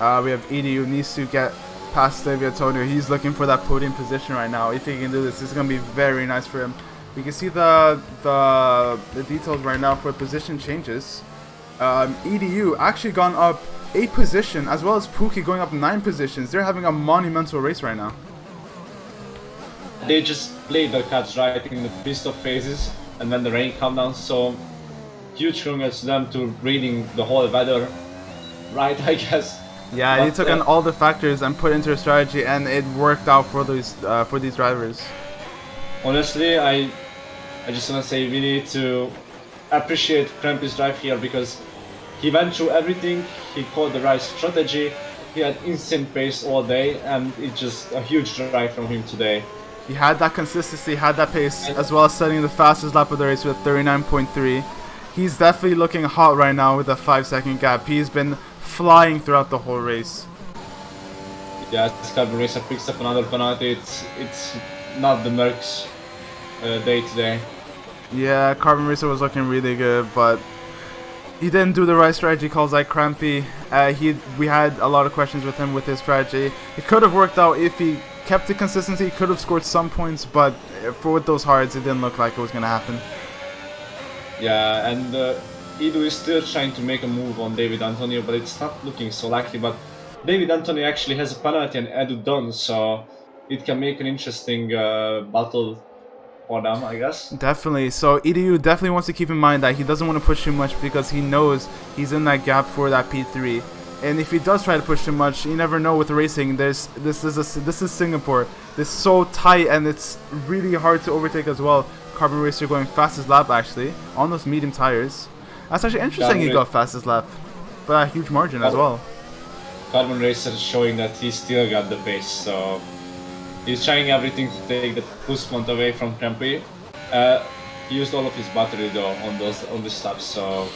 We have Edu needs to get past David Antonio. He's looking for that podium position right now. If he can do this, it's going to be very nice for him. We can see the details right now for position changes. EDU actually gone up 8 positions, as well as Pookie going up 9 positions. They're having a monumental race right now. They just played their cards right in the best of phases, and when the rain come down, so huge congrats to them to reading the whole weather right, I guess. Yeah, he took on all the factors and put into a strategy, and it worked out for these drivers. Honestly, I just want to say we need to appreciate Crampy's drive here because he went through everything, he caught the right strategy, he had insane pace all day, and it's just a huge drive from him today. He had that consistency, had that pace, as well as setting the fastest lap of the race with 39.3. He's definitely looking hot right now with a 5-second gap. He's been flying throughout the whole race. Yeah, this Carbon Racer picks up another penalty. It's not the Mercs day today. Yeah, Carbon Racer was looking really good, but he didn't do the right strategy calls like Crampy. We had a lot of questions with him with his strategy. It could have worked out if he kept the consistency. He could have scored some points, but with those hards, it didn't look like it was going to happen. Yeah, and Edu is still trying to make a move on David Antonio, but it's not looking so likely. But David Antonio actually has a penalty and Edu don't, so it can make an interesting battle for them, I guess. Definitely. So EDU definitely wants to keep in mind that he doesn't want to push too much because he knows he's in that gap for that P3. And if he does try to push too much, you never know with racing. This is Singapore. It's so tight and it's really hard to overtake as well. Carbon Racer going fastest lap actually on those medium tires. That's actually interesting. He got fastest lap by a huge margin as well. Carbon Racer is showing that he still got the pace, so he's trying everything to take the push point away from Crampy. He used all of his battery though on this lap, so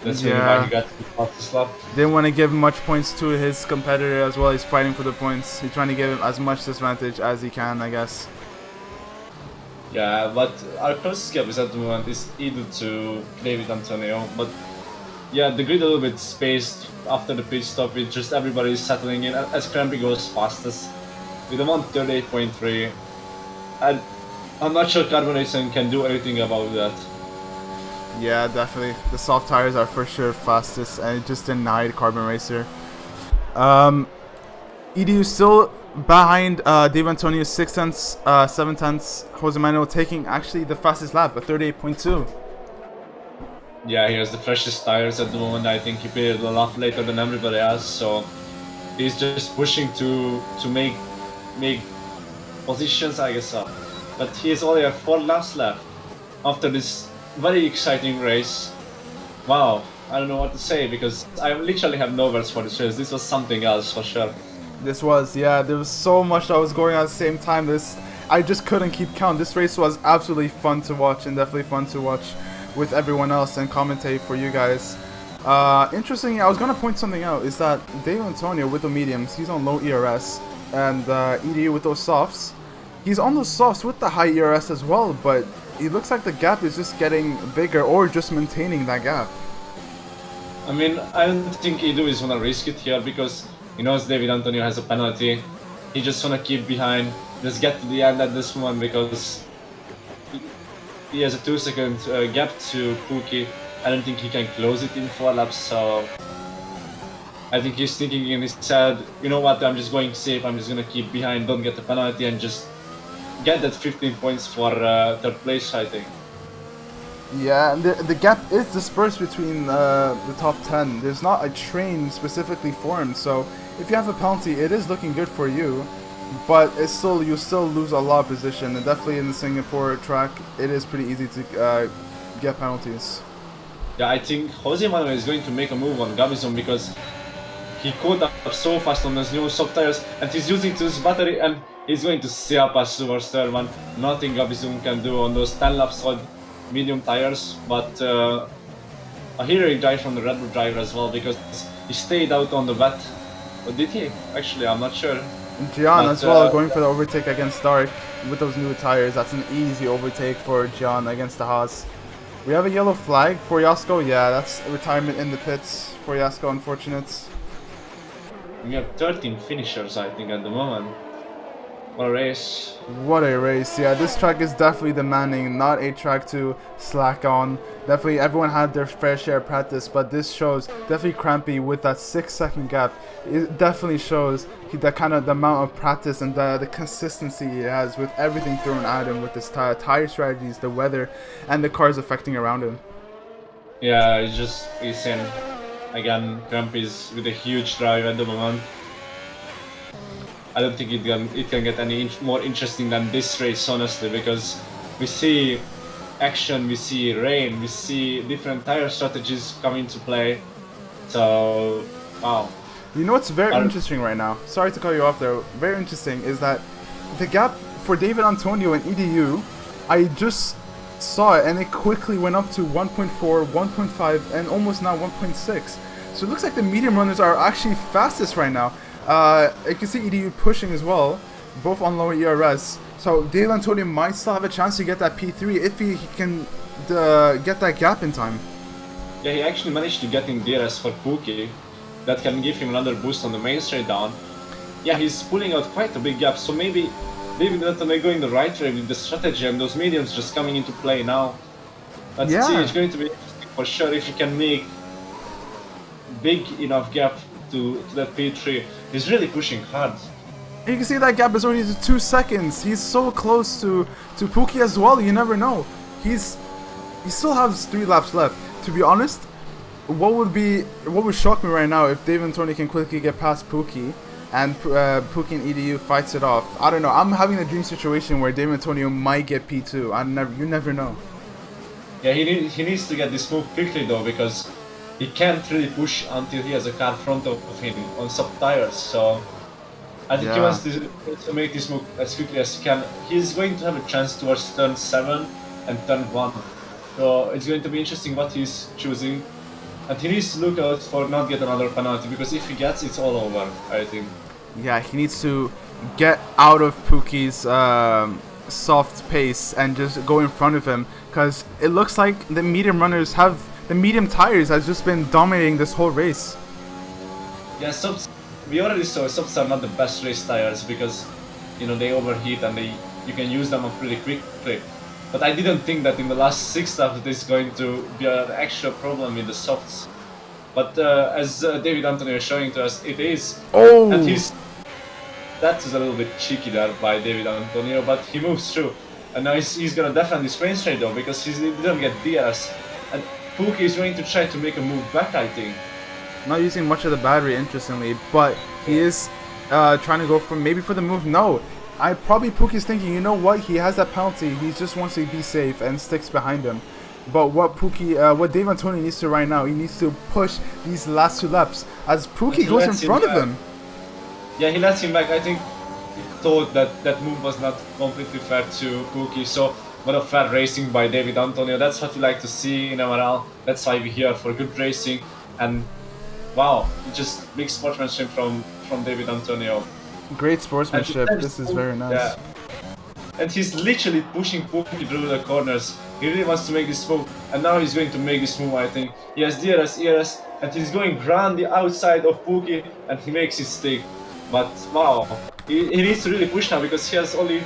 that's really why he got the fastest lap. Didn't want to give much points to his competitor as well. He's fighting for the points. He's trying to give him as much disadvantage as he can, I guess. Yeah, but our closest gap is at the moment is Edu to David Antonio, but yeah, the grid a little bit spaced after the pit stop with just everybody settling in as Crampy goes fastest with a 138.3. And I'm not sure Carbon Racing can do anything about that. Yeah, definitely. The soft tires are for sure fastest, and it just denied Carbon Racer. EDU still behind Dave Antonio 6 tenths, 7 tenths. Jose Manuel taking actually the fastest lap at 38.2. Yeah, he has the freshest tires at the moment. I think he pitted a lot later than everybody else, so he's just pushing to make positions, I guess, up. But he is only at 4 laps left after this very exciting race. Wow, I don't know what to say because I literally have no words for this race. This was something else for sure. This was, yeah, there was so much that was going on at the same time. I just couldn't keep count. This race was absolutely fun to watch and definitely fun to watch with everyone else and commentate for you guys. Interestingly, I was going to point something out, is that Dave Antonio with the mediums, he's on low ERS, and EDU with those softs, he's on those softs with the high ERS as well, but it looks like the gap is just getting bigger or just maintaining that gap. I mean, I don't think Edu is gonna risk it here because he knows David Antonio has a penalty. He just wanna keep behind, just get to the end at this moment because he has a 2-second gap to Pookie. I don't think he can close it in 4 laps, so I think he's thinking in his head, you know what, I'm just going safe, I'm just gonna keep behind, don't get the penalty and just get that 15 points for 3rd place, I think. Yeah, and the gap is dispersed between the top 10. There's not a train specifically formed, so if you have a penalty, it is looking good for you. But it's still, you still lose a lot of position, and definitely in the Singapore track, it is pretty easy to get penalties. Yeah, I think Jose Manuel is going to make a move on Gabizon because he caught up so fast on those new soft tires, and he's using his battery, and he's going to see up as towards third one. Nothing Gabizon can do on those 10 laps on medium tires, but a heroic drive from the Red Bull driver as well because he stayed out on the wet. Or did he? Actually, I'm not sure. Gian as well, going for the overtake against Dark with those new tires. That's an easy overtake for Gian against the Haas. We have a yellow flag for Yasko. Yeah, that's retirement in the pits for Yasko, unfortunate. We have 13 finishers, I think, at the moment. What a race. What a race. Yeah, this track is definitely demanding, not a track to slack on. Definitely everyone had their fair share of practice, but this shows definitely Crampy with that 6-second gap. It definitely shows that kind of the amount of practice and the consistency he has with everything thrown at him with his tire strategies, the weather, and the cars affecting around him. Yeah, it's just insane. Again, Crampy's with a huge drive at the moment. I don't think it can get any more interesting than this race, honestly, because we see action, we see rain, we see different tire strategies come into play. So, wow. You know what's very interesting right now? Sorry to cut you off there. Very interesting is that the gap for David Antonio and EDU, I just saw it and it quickly went up to 1.4, 1.5, and almost now 1.6. So it looks like the medium runners are actually fastest right now. You can see EDU pushing as well, both on lower ERS. So Dave Antonio might still have a chance to get that P3 if he can get that gap in time. Yeah, he actually managed to get in DRS for Pookie. That can give him another boost on the main straight down. Yeah, he's pulling out quite a big gap, so maybe David Antonio going the right way with the strategy and those mediums just coming into play now. Let's see, it's going to be interesting for sure if he can make big enough gap to that P3. He's really pushing hard. You can see that gap is already 2 seconds. He's so close to Pookie as well. You never know. He still has 3 laps left. To be honest, what would shock me right now if Dave and Tony can quickly get past Pookie, and Pookie and EDU fights it off. I don't know. I'm having a dream situation where Dave Antonio might get P2. You never know. Yeah, he needs to get this move quickly though, because he can't really push until he has a car in front of him on soft tires. So I think he wants to make this move as quickly as he can. He's going to have a chance towards turn 7 and turn 1. So it's going to be interesting what he's choosing. And he needs to look out for not get another penalty, because if he gets, it's all over, I think. Yeah, he needs to get out of Pookie's soft pace and just go in front of him, because it looks like the medium runners have the medium tires has just been dominating this whole race. Yeah, softs, we already saw softs are not the best race tires, because they overheat and you can use them up pretty quickly. But I didn't think that in the last 6 laps this is going to be an extra problem with the softs. But as David Antonio is showing to us, it is. Oh! And that is a little bit cheeky there by David Antonio, but he moves through. And now he's gonna defend his main straight though, because he didn't get DRS. And Pookie is going to try to make a move back, I think. Not using much of the battery, interestingly, but he is trying to go for the move. No, Pookie's thinking, you know what? He has that penalty. He just wants to be safe and sticks behind him. But what Dave Antonio needs to right now, he needs to push these last 2 laps as Pookie goes in front of him. Yeah, he lets him back. I think he thought that move was not completely fair to Pookie. So what a fair racing by David Antonio. That's what we like to see in MRL. That's why we're here for good racing. And wow, just big sportsmanship from David Antonio. Great sportsmanship. This is very nice. Yeah. And he's literally pushing Pookie through the corners. He really wants to make this move, and now he's going to make this move, I think. He has DRS, ERS, and he's going around the outside of Pookie, and he makes it stick. But wow, he needs to really push now, because he has only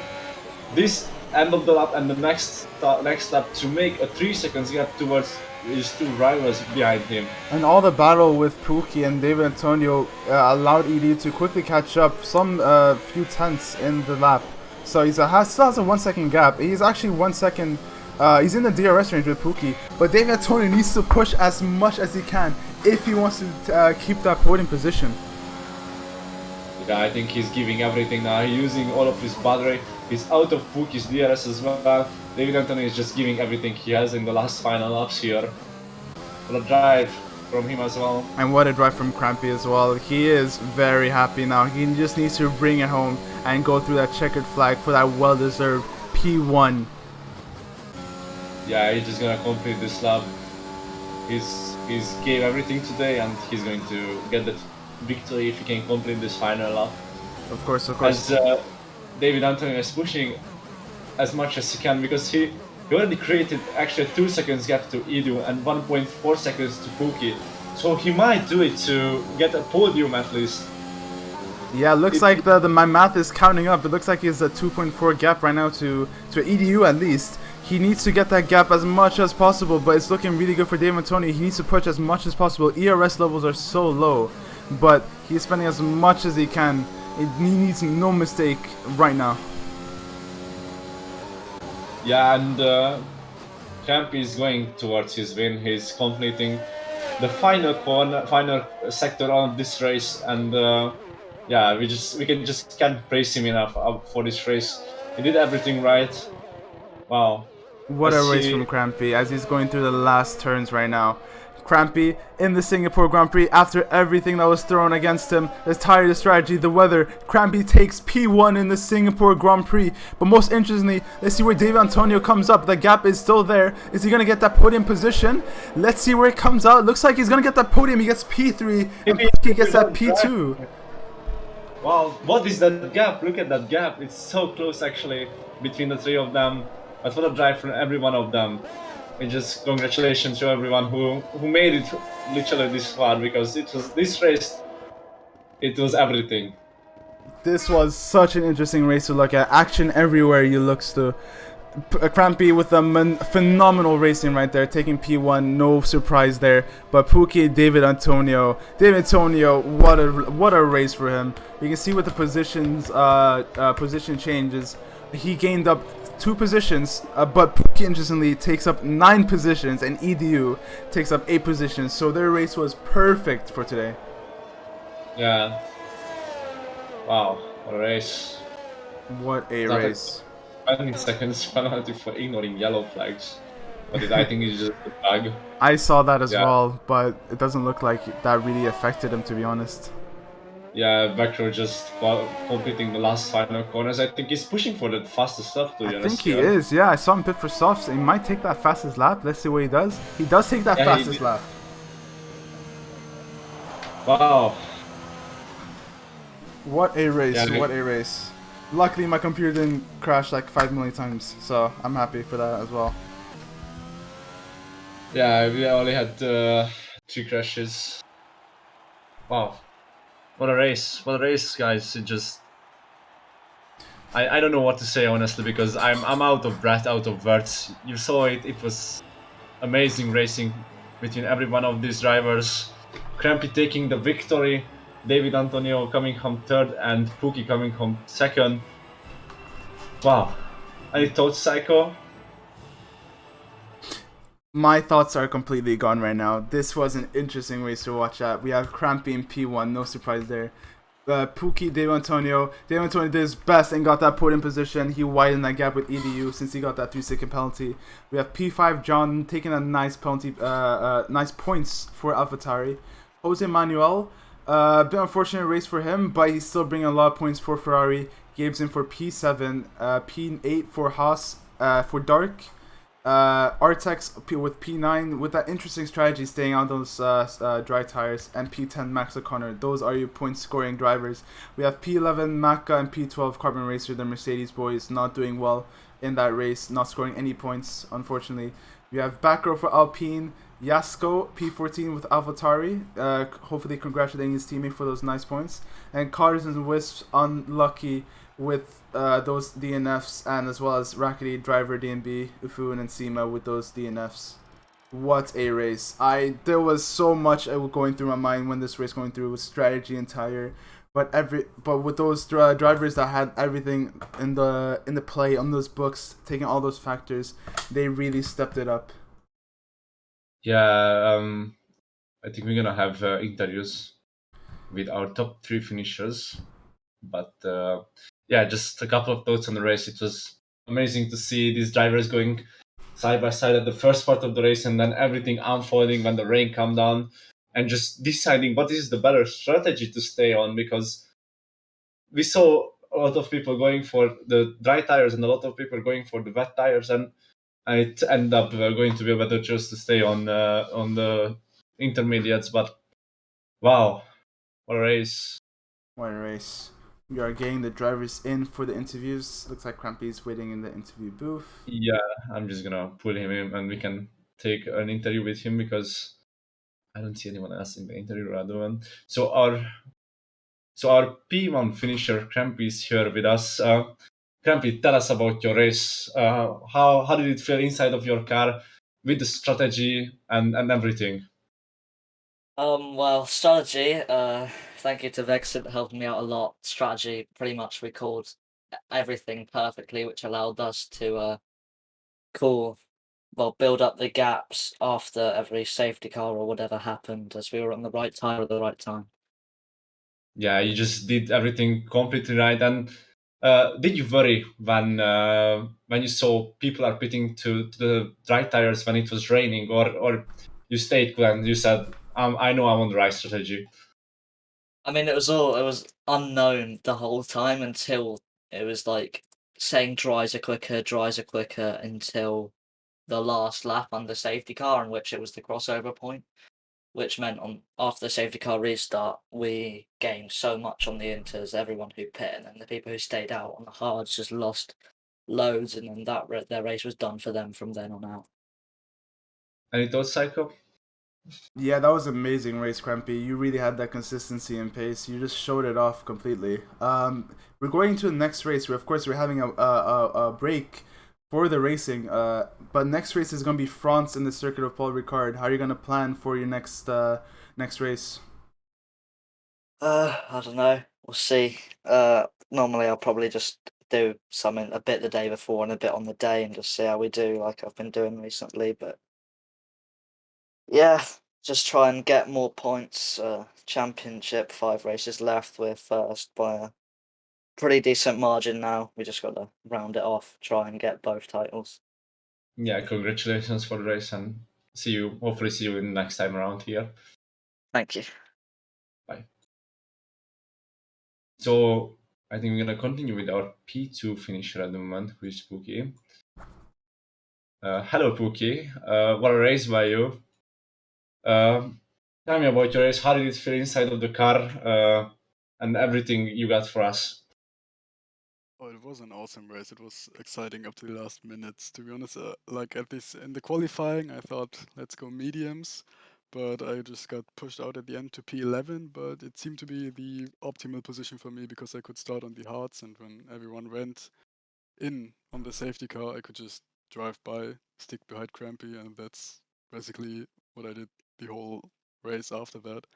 this end of the lap and the next lap to make a 3 seconds gap towards his 2 rivals behind him. And all the battle with Pookie and David Antonio allowed ED to quickly catch up some few tenths in the lap. So he still has a 1 second gap. He's actually 1 second. He's in the DRS range with Pookie, but David Antonio needs to push as much as he can if he wants to keep that podium position. Yeah, I think he's giving everything now. He's using all of his battery. He's out of Pookie's DRS as well. David Antonio is just giving everything he has in the last final laps here. What a drive from him as well. And what a drive from Crampy as well. He is very happy now. He just needs to bring it home and go through that checkered flag for that well-deserved P1. Yeah, he's just gonna complete this lap. He's gave everything today, and he's going to get the victory if he can complete this final lap. Of course. As David Antonio is pushing as much as he can, because he already created actually 2 seconds gap to Edu and 1.4 seconds to Pookie. So he might do it to get a podium at least. Yeah, looks like my math is counting up. It looks like he's a 2.4 gap right now to EDU at least. He needs to get that gap as much as possible, but it's looking really good for David Antonio. He needs to push as much as possible. ERS levels are so low, but he's spending as much as he can. He needs no mistake right now. Yeah, and Crampy is going towards his win. He's completing the final sector on this race, and yeah, we just can't praise him enough for this race. He did everything right. Wow. What a race from Crampy as he's going through the last turns right now. Crampy in the Singapore Grand Prix, after everything that was thrown against him, his tire, the strategy, the weather, Crampy takes P1 in the Singapore Grand Prix. But most interestingly, let's see where David Antonio comes up. The gap is still there. Is he going to get that podium position? Let's see where it comes out. Looks like he's going to get that podium. He gets P3 and he gets that P2. Wow, what is that gap? Look at that gap. It's so close actually between the 3 of them. But what a drive from every one of them. And just congratulations to everyone who made it literally this far, because this race, it was everything. This was such an interesting race to look at. Action everywhere you looks to. Crampy with a phenomenal racing right there, taking P1, no surprise there. But Pookie, David Antonio, what a race for him. You can see with the position changes, he gained up 2 positions, but interestingly takes up 9 positions and EDU takes up 8 positions. So their race was perfect for today. Yeah. Wow, what a race. What a Not like race. 20 seconds penalty for ignoring yellow flags. But I think it's just a bug. I saw that as Yeah. well, but it doesn't look like that really affected him, to be honest. Yeah, Vector just completing the last final corners. I think he's pushing for the fastest stuff, to I be think honest he here. is. Yeah, I saw him pit for softs. He might take that fastest lap. Let's see what he does. He does take that Yeah, he fastest did. lap. Wow. What a race. Yeah, What a race. Luckily, my computer didn't crash like 5 million times, so I'm happy for that as well. yeah, we only had 3 crashes. Wow. What a race. What a race, guys. It just I don't know what to say honestly because I'm out of breath, out of words. You saw it, it was amazing racing between every one of these drivers. Crampy taking the victory, David Antonio coming home third, and Pookie coming home second. Wow. Any thoughts, Psycho? My thoughts are completely gone right now. This was an interesting race to watch at. We have Crampy in P1, no surprise there. Pookie, Dave Antonio. Dave Antonio did his best and got that podium position. He widened that gap with EDU since he got that 3-second penalty. We have P5 John taking a nice penalty, nice points for AlphaTauri. Jose Manuel, bit unfortunate race for him, but he's still bringing a lot of points for Ferrari. Gibbs in for P7, P8 for Haas, for Dark. Artex with P9 with that interesting strategy staying on those dry tires, and P10 Max O'Connor. Those are your point scoring drivers. We have P11 Maka and P12 Carbon Racer, the Mercedes boys, not doing well in that race, not scoring any points, unfortunately. We have back row for Alpine, Yasko, P14 with AlphaTauri, hopefully congratulating his teammate for those nice points. And Cars and Wisps unlucky with those DNFs, and as well as Rackety, Driver, DNB, Ufun, and Sema with those DNFs. What a race. There was so much going through my mind when this race going through with strategy and tire. But with those drivers that had everything in the play on those books, taking all those factors, they really stepped it up. Yeah, I think we're gonna have interviews with our top 3 finishers. But yeah, just a couple of thoughts on the race. It was amazing to see these drivers going side by side at the first part of the race, and then everything unfolding when the rain come down, and just deciding what is the better strategy to stay on, because we saw a lot of people going for the dry tires and a lot of people going for the wet tires, and it ended up going to be a better choice to stay on the intermediates. But wow, what a race. What a race. We are getting the drivers in for the interviews. Looks like Crampy's waiting in the interview booth. Yeah, I'm just gonna pull him in and we can take an interview with him because I don't see anyone else in the interview rather than. So our P1 finisher Crampy is here with us. Crampy, tell us about your race. How did it feel inside of your car with the strategy and everything? Well, strategy, thank you to Vexit for helping me out a lot. Strategy, pretty much we called everything perfectly, which allowed us to, build up the gaps after every safety car or whatever happened, as we were on the right tire at the right time. Yeah, you just did everything completely right. And did you worry when you saw people are pitting to the dry tires when it was raining, or you stayed cool and you said, I know I'm on the right strategy? I mean, it was unknown the whole time until it was like saying dries are quicker until the last lap on the safety car, in which it was the crossover point, which meant after the safety car restart, we gained so much on the inters, everyone who pit, and then the people who stayed out on the hards just lost loads, and then their race was done for them from then on out. Any thoughts, Psycho? Yeah, that was an amazing race, Crampy. You really had that consistency and pace. You just showed it off completely. We're going to the next race. Of course, we're having a break for the racing. But next race is going to be France in the circuit of Paul Ricard. How are you going to plan for your next race? I don't know. We'll see. Normally I'll probably just do something a bit the day before and a bit on the day and just see how we do, like I've been doing recently. But yeah, just try and get more points. Championship, 5 races left. We're first by a pretty decent margin now. We just got to round it off, try and get both titles. Yeah, congratulations for the race, and hopefully see you in next time around here. Thank you. Bye. So I think we're gonna continue with our P2 finisher at the moment, who is Pookie. Hello, Pookie. What a race by you. Tell me about your race. How did it feel inside of the car, and everything you got for us? Oh, it was an awesome race. It was exciting up to the last minutes. To be honest, like at this in the qualifying, I thought let's go mediums, but I just got pushed out at the end to P11. But it seemed to be the optimal position for me because I could start on the hards, and when everyone went in on the safety car, I could just drive by, stick behind Crampy, and that's basically what I did the whole race after that.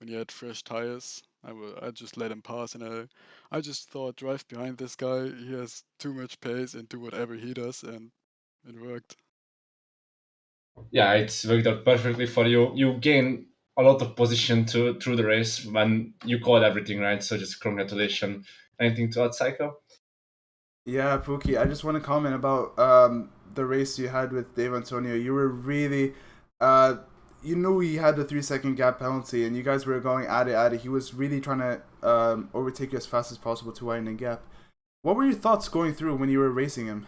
When he had fresh tires, I just let him pass, and I just thought, drive behind this guy. He has too much pace and do whatever he does, and it worked. Yeah, it's worked out perfectly for you. You gain a lot of position through the race when you called everything right. So just congratulations. Anything to add, Psycho? Yeah, Pookie, I just want to comment about the race you had with Dave Antonio. You were really, you knew he had the 3 second gap penalty, and you guys were going at it. He was really trying to overtake you as fast as possible to widen the gap. What were your thoughts going through when you were racing him?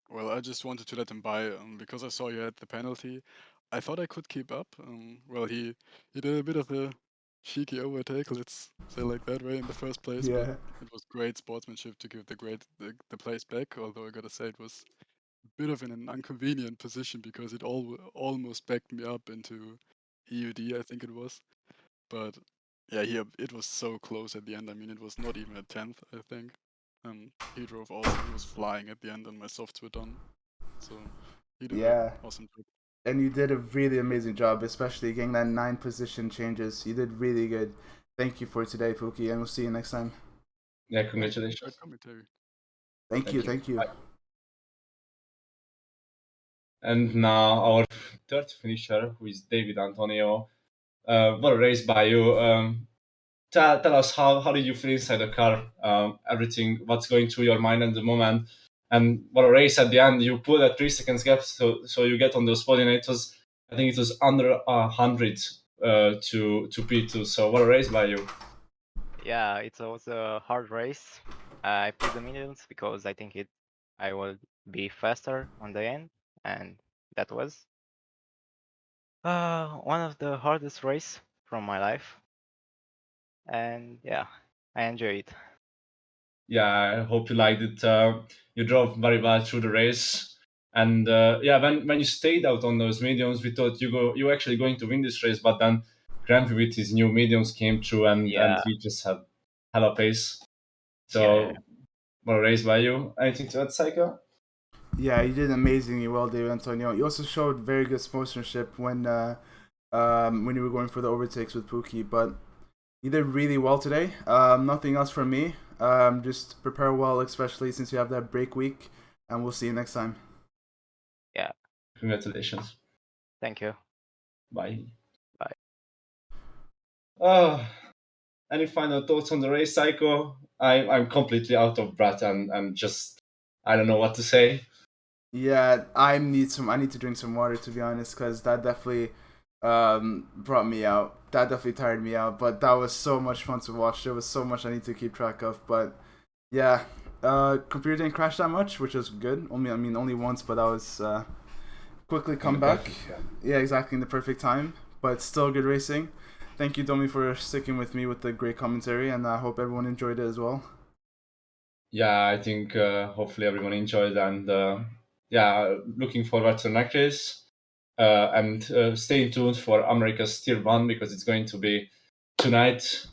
Well, I just wanted to let him by because I saw you had the penalty. I thought I could keep up. Well, he did a bit of a cheeky overtake, let's say like that way, in the first place. But Yeah. it was great sportsmanship to give the place back. Although I gotta say it was bit of an inconvenient position because it almost backed me up into EUD, I think it was. But yeah, it was so close at the end. I mean, it was not even a tenth, I think. He drove awesome. He was flying at the end, and my softs were done. So he did an Yeah. awesome job. And you did a really amazing job, especially getting that 9 position changes. You did really good. Thank you for today, Pookie, and we'll see you next time. Yeah, congratulations. Great commentary. Thank you. Bye. And now our third finisher, who is David Antonio. What a race by you. Tell us how did you feel inside the car? Everything, what's going through your mind at the moment, and what a race at the end. You put a 3 seconds gap, so you get on those podium. I think it was under 100 to P2. So what a race by you. Yeah, it was a hard race. I put the mediums because I think I will be faster on the end, and that was one of the hardest race from my life. And yeah, I enjoy it. Yeah, I hope you liked it. You drove very well through the race, and yeah, when you stayed out on those mediums, we thought you were actually going to win this race, but then Grampy with his new mediums came through, and Yeah. he just had hella pace. So Yeah. what a race by you. Anything to add, Psycho? Yeah, you did amazingly well, David Antonio. You also showed very good sportsmanship when you were going for the overtakes with Pookie, but you did really well today. Nothing else from me. Just prepare well, especially since you have that break week, and we'll see you next time. Yeah. Congratulations. Thank you. Bye. Bye. Any final thoughts on the race, Psycho? I'm completely out of breath and just I don't know what to say. Yeah, I need to drink some water, to be honest, because that definitely brought me out. That definitely tired me out. But that was so much fun to watch. There was so much I need to keep track of. But yeah, computer didn't crash that much, which was good. Only once, but that was quickly come back. Yeah, exactly in the perfect time. But still good racing. Thank you, Domi, for sticking with me with the great commentary, and I hope everyone enjoyed it as well. Yeah, I think hopefully everyone enjoyed, and yeah, looking forward to the next race. And stay tuned for America's Tier 1 because it's going to be tonight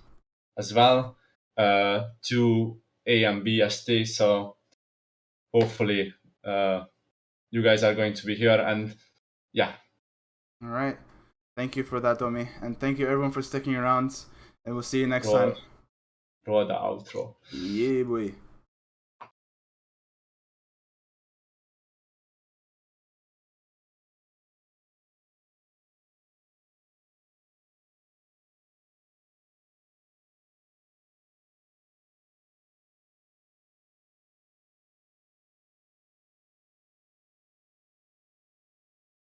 as well, 2 a.m. BST. So hopefully you guys are going to be here, and yeah. All right. Thank you for that, Domi. And thank you, everyone, for sticking around. And we'll see you next Roll time. the outro. Yeah, boy.